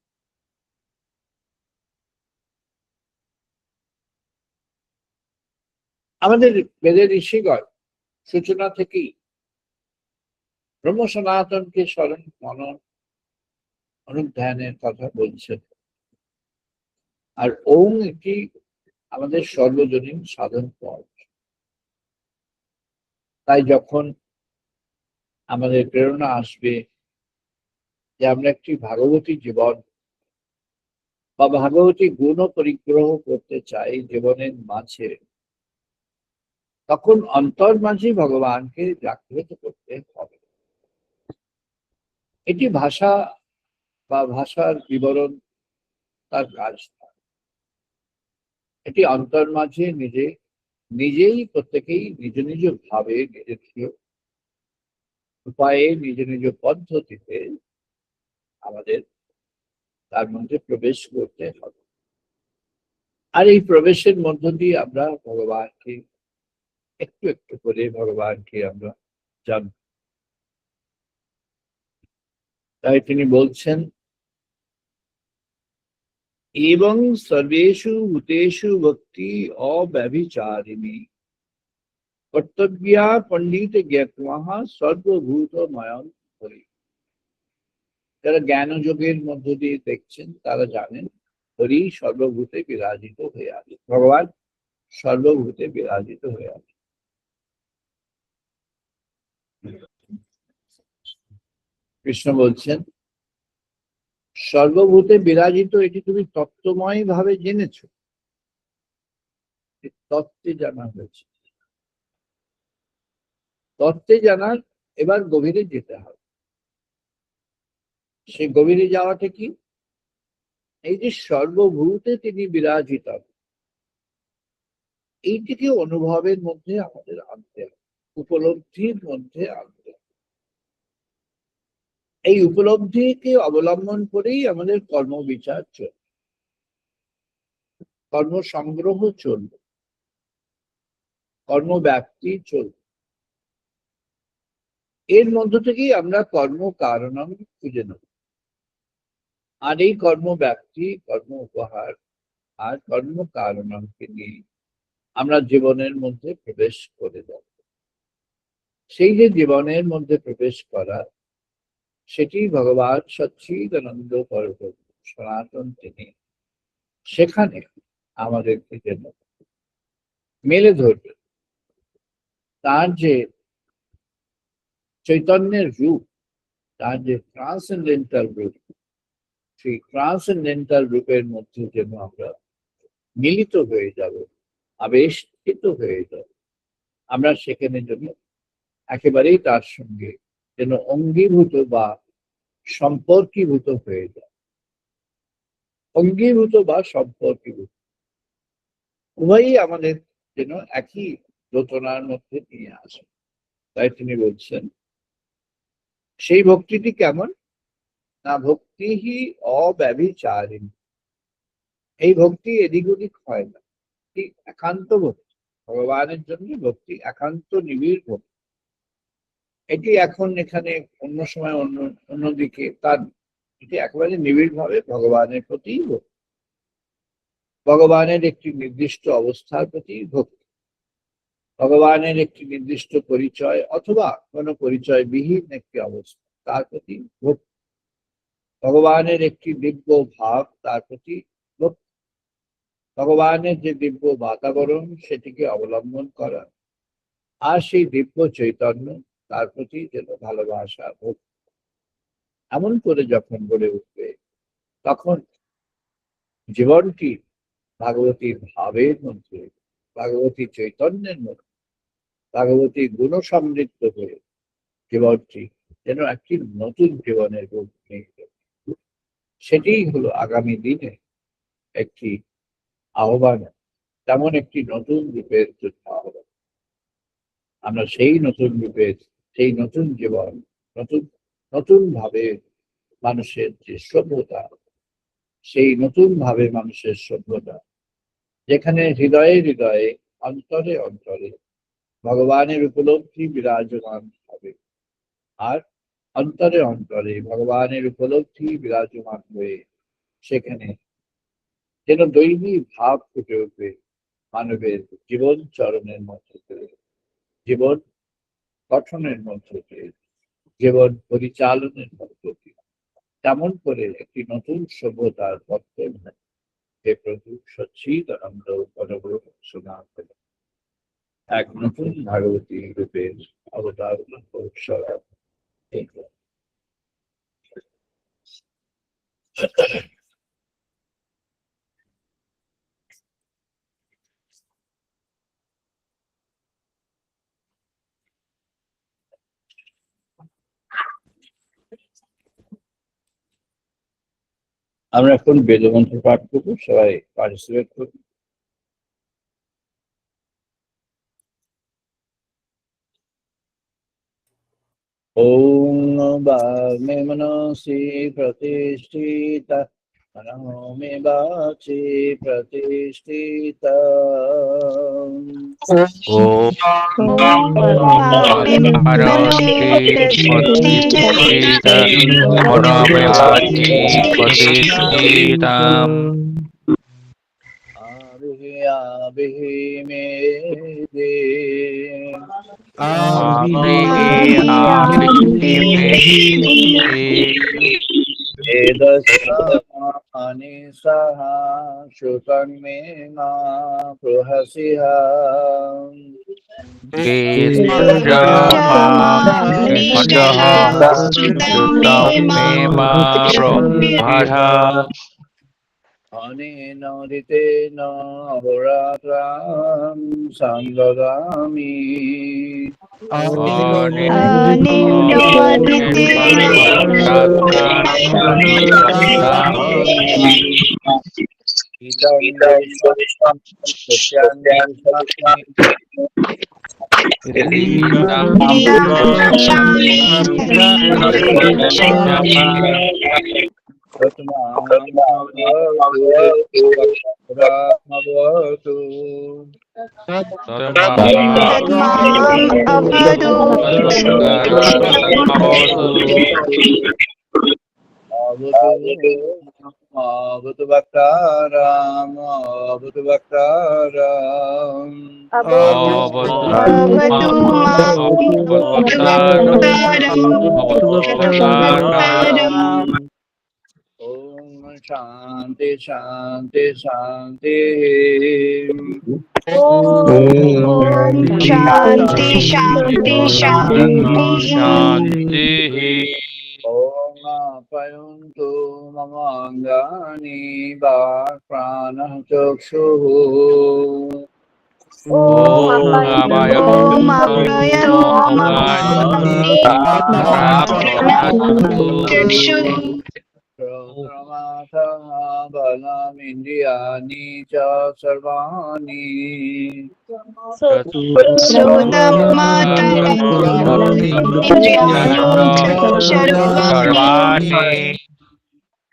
আমাদের বেদের ঋষিগণ সূচনা থেকেই ব্রহ্ম সনাতনকে স্মরণ মনন অনুধ্যানের কথা বলছেন। আর ওম এটি আমাদের সর্বজনীন সাধন পথ। তাই যখন আমাদের প্রেরণা আসবে যে আমরা একটি ভাগবতী জীবন বা ভাগবতী গুণ পরিগ্রহ করতে চাই জীবনের মাঝে, তখন অন্তর মাঝে ভগবানকে জাগ্রত করতে হবে। এটি ভাষা বা ভাষার বিবরণ তার কাজ নয়। এটি অন্তর মাঝে নিজেই প্রত্যেকেই নিজ নিজ ভাবে, নিজ উপায়ে, নিজ নিজ পদ্ধতিতে আমাদের তার মধ্যে প্রবেশ করতে হবে। আর এই প্রবেশের মধ্য দিয়ে আমরা ভগবানকে একটু একটু করে ভগবানকে আমরা জানব। তাই তিনি বলছেন, এবং সর্বেষু ভূতেষু ভক্তি অব্যভিচারিণী কর্তব্যা পণ্ডিত জ্ঞাতমহ সর্বভূতময়ং হরি। যারা জ্ঞান যোগের মধ্য দিয়ে দেখছেন তারা জানেন হরি সর্বভূতে বিরাজিত হয়ে আছে, ভগবান সর্বভূতে বিরাজিত হয়ে আছে। কৃষ্ণ বলছেন, সর্বভূতে বিরাজিত, এটি তুমি তত্ত্বময় ভাবে জেনেছ, তত্ত্বে জানা হয়েছে। তত্ত্বে জানার এবার গভীরে যেতে হবে। সেই গভীরে যাওয়াটা কি, এই যে সর্বভূতে তিনি বিরাজিত, এইটিকে অনুভবের মধ্যে আমাদের আনতে হবে, উপলব্ধির মধ্যে আনতে হবে। এই উপলব্ধিকে অবলম্বন করেই আমাদের কর্মবিচার চলবে, কর্মসংগ্রহ চলবে, কর্মব্যাপ্তি চলবে। এর মধ্য থেকেই আমরা কর্ম কারণম খুঁজে নেব। আর এই কর্মব্যাপ্তি, কর্ম উপহার আর কর্ম কারণমকে নিয়ে আমরা জীবনের মধ্যে প্রবেশ করে যাব। সেই যে জীবনের মধ্যে প্রবেশ করা, সেটি ভগবান সচ্চিদানন্দ পরব্রহ্ম সনাতন তিনি সেখানে আমাদেরকে যেন মেলে ধরবেন। তার যে চৈতন্যের রূপ, তার যে ট্রান্সেন্ডেন্টাল রূপ, সেই ট্রান্সেন্ডেন্টাল রূপের মধ্যে যেন আমরা মিলিত হয়ে যাব, আবেষ্টিত হয়ে যাব। আমরা সেখানে যেন একেবারেই তার সঙ্গে যেন অঙ্গীভূত বা সম্পর্কীভূত হয়ে যায়। অঙ্গীভূত বা সম্পর্কীভূত উভয়ই আমাদের যেন একই রচনার মধ্যে নিয়ে আসে। তাই তিনি বলছেন, সেই ভক্তিটি কেমন না, ভক্তি হি অব্যভিচারিণী। এই ভক্তি এদিক ওদিক হয় না, ঠিক একান্ত ভক্তি। ভগবানের জন্য ভক্তি, একান্ত নিবিড় ভক্তি। এটি এখন এখানে অন্য সময় অন্যদিকে তার, এটি একেবারে নিবিড় ভাবে ভগবানের প্রতি ভক্তি, ভগবানের একটি নির্দিষ্ট অবস্থার প্রতি ভক্তি, ভগবানের একটি নির্দিষ্ট পরিচয় অথবা কোনো পরিচয়বিহীন একটি অবস্থা তার প্রতি ভক্তি, ভগবানের একটি দিব্য ভাব তার প্রতি ভক্তি, ভগবানের যে দিব্য বাতাবরণ সেটিকে অবলম্বন করা, আর সেই দিব্য চৈতন্য তার প্রতি যেন ভালোবাসা ভক্তি। এমন করে যখন গড়ে উঠবে তখন জীবনটি ভাগবতীর ভাবের মধ্যে, ভাগবতী চৈতন্যের মধ্যে, ভাগবতী গুণ সমৃদ্ধ হয়ে জীবনটি যেন একটি নতুন জীবনের রূপ নিয়ে যাবে। সেটিই হলো আগামী দিনে একটি আহ্বান, তেমন একটি নতুন রূপের জন্য আহ্বান। আমরা সেই নতুন রূপের, সেই নতুন জীবন, নতুন নতুন ভাবে মানুষের যে সভ্যতা, সেই নতুন ভাবে মানুষের সভ্যতা, যেখানে হৃদয়ে হৃদয়ে, অন্তরে অন্তরে ভগবানের উপলব্ধি বিরাজমান হবে, আর অন্তরে অন্তরে ভগবানের উপলব্ধি বিরাজমান হয়ে সেখানে যেন দৈবিক ভাব ফুটে উঠবে মানবের জীবন চরণের মধ্যে দিয়ে, জীবন গঠনের মধ্যে দিয়ে, জীবন পরিচালনের মধ্যে দিয়ে, তেমন করে একটি নতুন সভ্যতার পত্তন হয়। হে প্রভু সচ্চিদানন্দ পরব্রহ্ম সনাতন এক নতুন ভাগবতী রূপের অবতারণা কৌশল। আমরা এখন বেদমন্ত্র পাঠ করবো, সবাই পার্টিসিপেট করবো। ওম বামে মনসি প্রতিষ্ঠিতা, মনো মে বাচি প্রতিষ্ঠিতা। আবিহি আবিহি মে দেব, এদস্মানি সাহা শ্রুতং মে মা প্রহসিহা। অনেন ঋতেন অহোরাত্রাং সংদদামি, avatu bhaktaram, avatu bhaktaram, Om Shanti Shanti Shanti. Om Shanti Shanti Shanti. Om Apayuntu Mamangani Bhak Prana Chakshuhu. Om Apayuntu Mamangani Bhak Prana Chakshuhu. Pramata balam indriyani cha sarvani. Sudamata indriyani sarvani.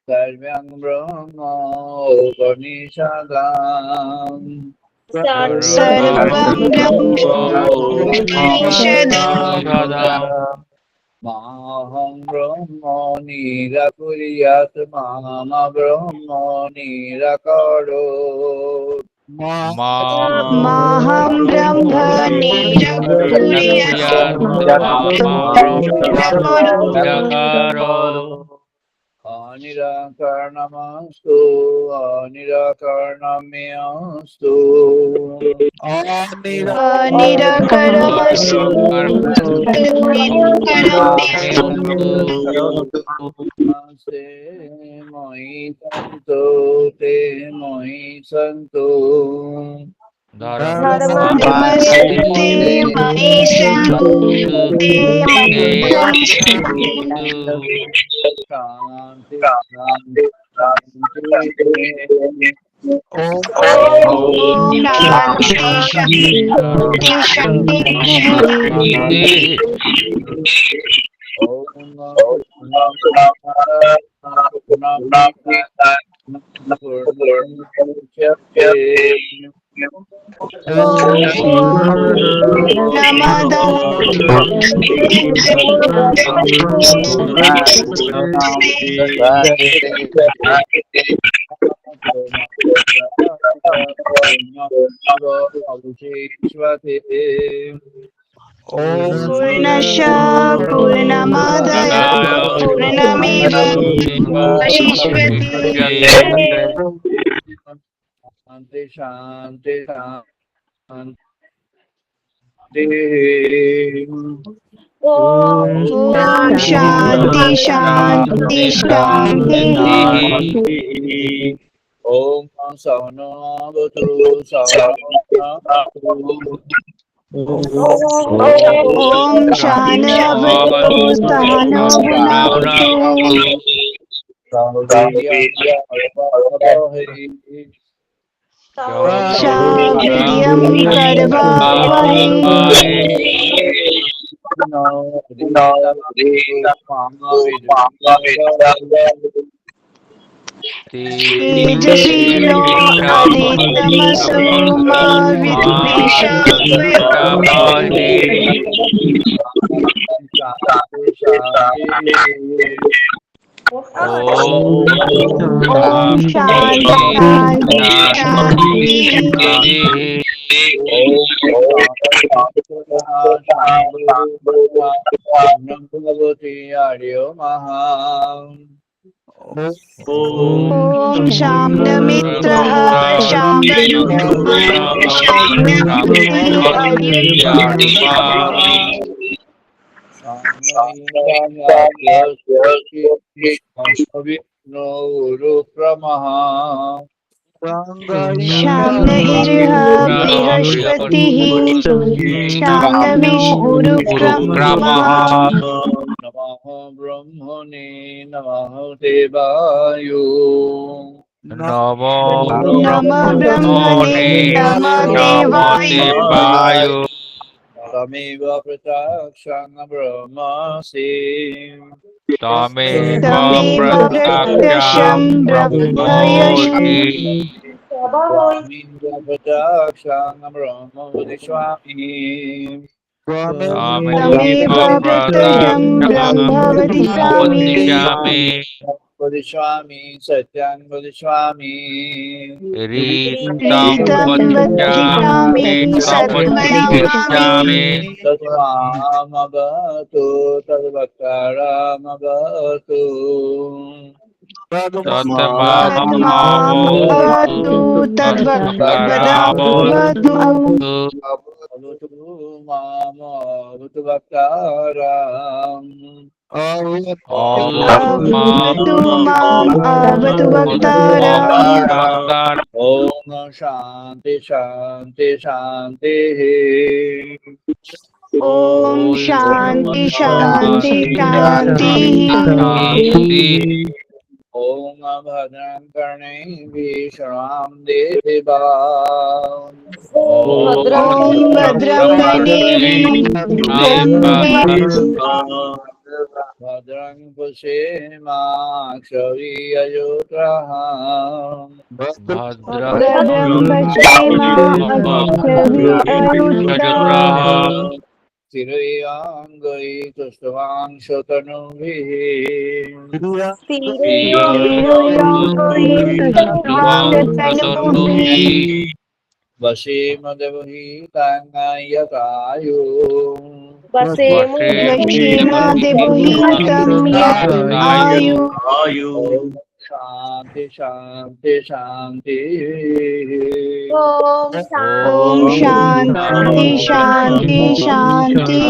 Sarvyam brahma upanishadam. सर्वं ब्रह्मोपनिषदम् माहं ब्रह्म निराकुर्यात् माम ब्रह्म निराकरोत् माहं ब्रह्म निराकुर्यात् अनिराकरणमस्तु अनिराकरणमेऽस्तु निराकरमस्तु नमस्ते मयि सन्तु ते मयि सन्तु धर्मस्य मयि सन्तु ते मयि सन्तु शान्ति शान्ति शान्ति ॐ शान्ति शान्ति पूर्णस्य पूर्णमादाय पूर्णमेवावशिष्यते शान्ति शान्ति ॐ शान्ति शान्ति शान्तिः ॐ सहनो भवतु सहनो ॐ शान्तिर्भवतु सहनौ वीर्यं करवावहै तेजस्विनो अधितमसो मा विद्विषावहै ॐ शान्ति भगवती आर्यो महा ॐ शाम्नमित्रः विष्णुरुप्रमः शाम्नइर्ह बृहस्पतिः शाम्नविष्णुरुक्रमः नमः ब्रह्मणे नमः देवायो नमः ब्रह्मणे नमः देवाय तमेव प्रत्यक्षं ब्रह्मसि तमेव प्रत्यक्षं ब्रह्मयसि तमेव प्रत्यक्षं ब्रह्म वदिष्यामि तमेव प्रत्यक्षं ब्रह्म वदिष्यामि वदिष्यामि सत्यं वदिष्यामि रीतं वदिष्यामि सत्यं वदिष्यामि तत्त्वामवतु तद्वक्तारमवतु तत्त्वामवतु तद्वक्तारमवतु अवतु मामवतु वक्तारम् अवतु माम् अवतु वक्तारम् ॐ शान्ति शान्ति शान्तिः ॐ शान्ति शान्ति शान्तिः ॐ भद्रं कर्णैः शृणां देवा ॐ भद्रं कर्णेभिः ভদ্রং পশ্যেমাক্ষরিয়জোত্রः ভদ্রং পশ্যেমাক্ষরিয়জোত্রः স্থিরৈরঙ্গৈ তুষ্টমাংশতনুভিः वशीमदेवहितं यतायु वसेमदेवहितं यतायु शांति शांति शांति ॐ शान्ति शान्ति शान्ति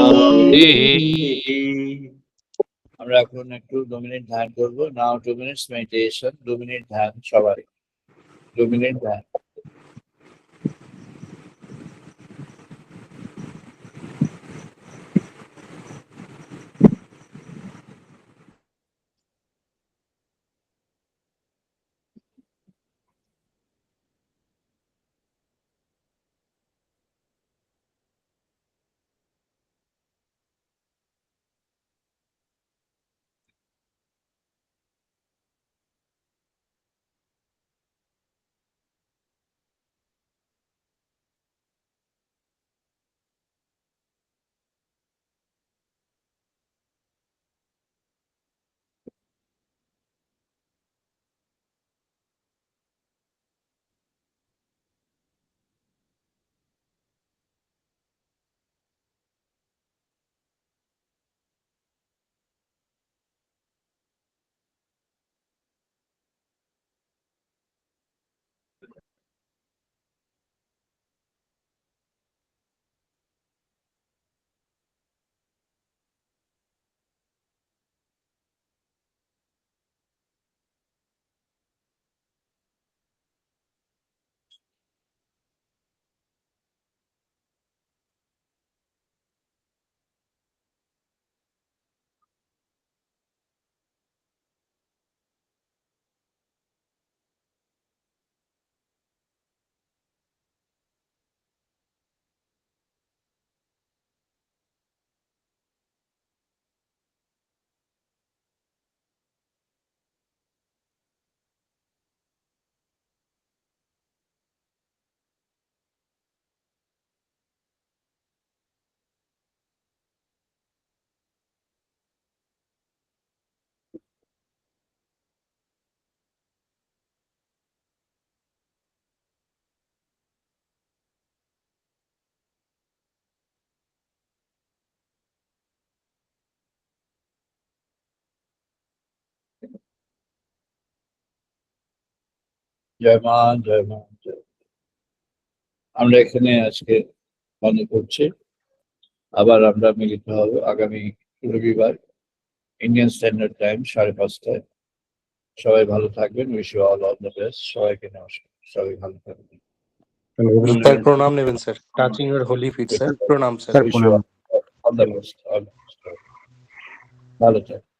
আমরা এখন একটু 2 মিনিট ধ্যান করব। নাও 2 মিনিটস মেডিটেশন, 2 মিনিট ধ্যান সবাই, 2 মিনিট ধ্যান। জয় মা, জয় মা, জয়। আমরা এখানে আজকে বন্ধ করছি। আবার আমরা মিলিত হব আগামী রবিবার ইন্ডিয়ান স্ট্যান্ডার্ড টাইম 5:30টায়। সবাই ভালো থাকবেন। Wish you all the best. সবাইকে নমস্কার। সবাই ভালো থাকবেন। স্যার প্রণাম নেবেন sir, touching your holy feet sir, প্রণাম sir. Wish you all the best. ভালো থাকবেন।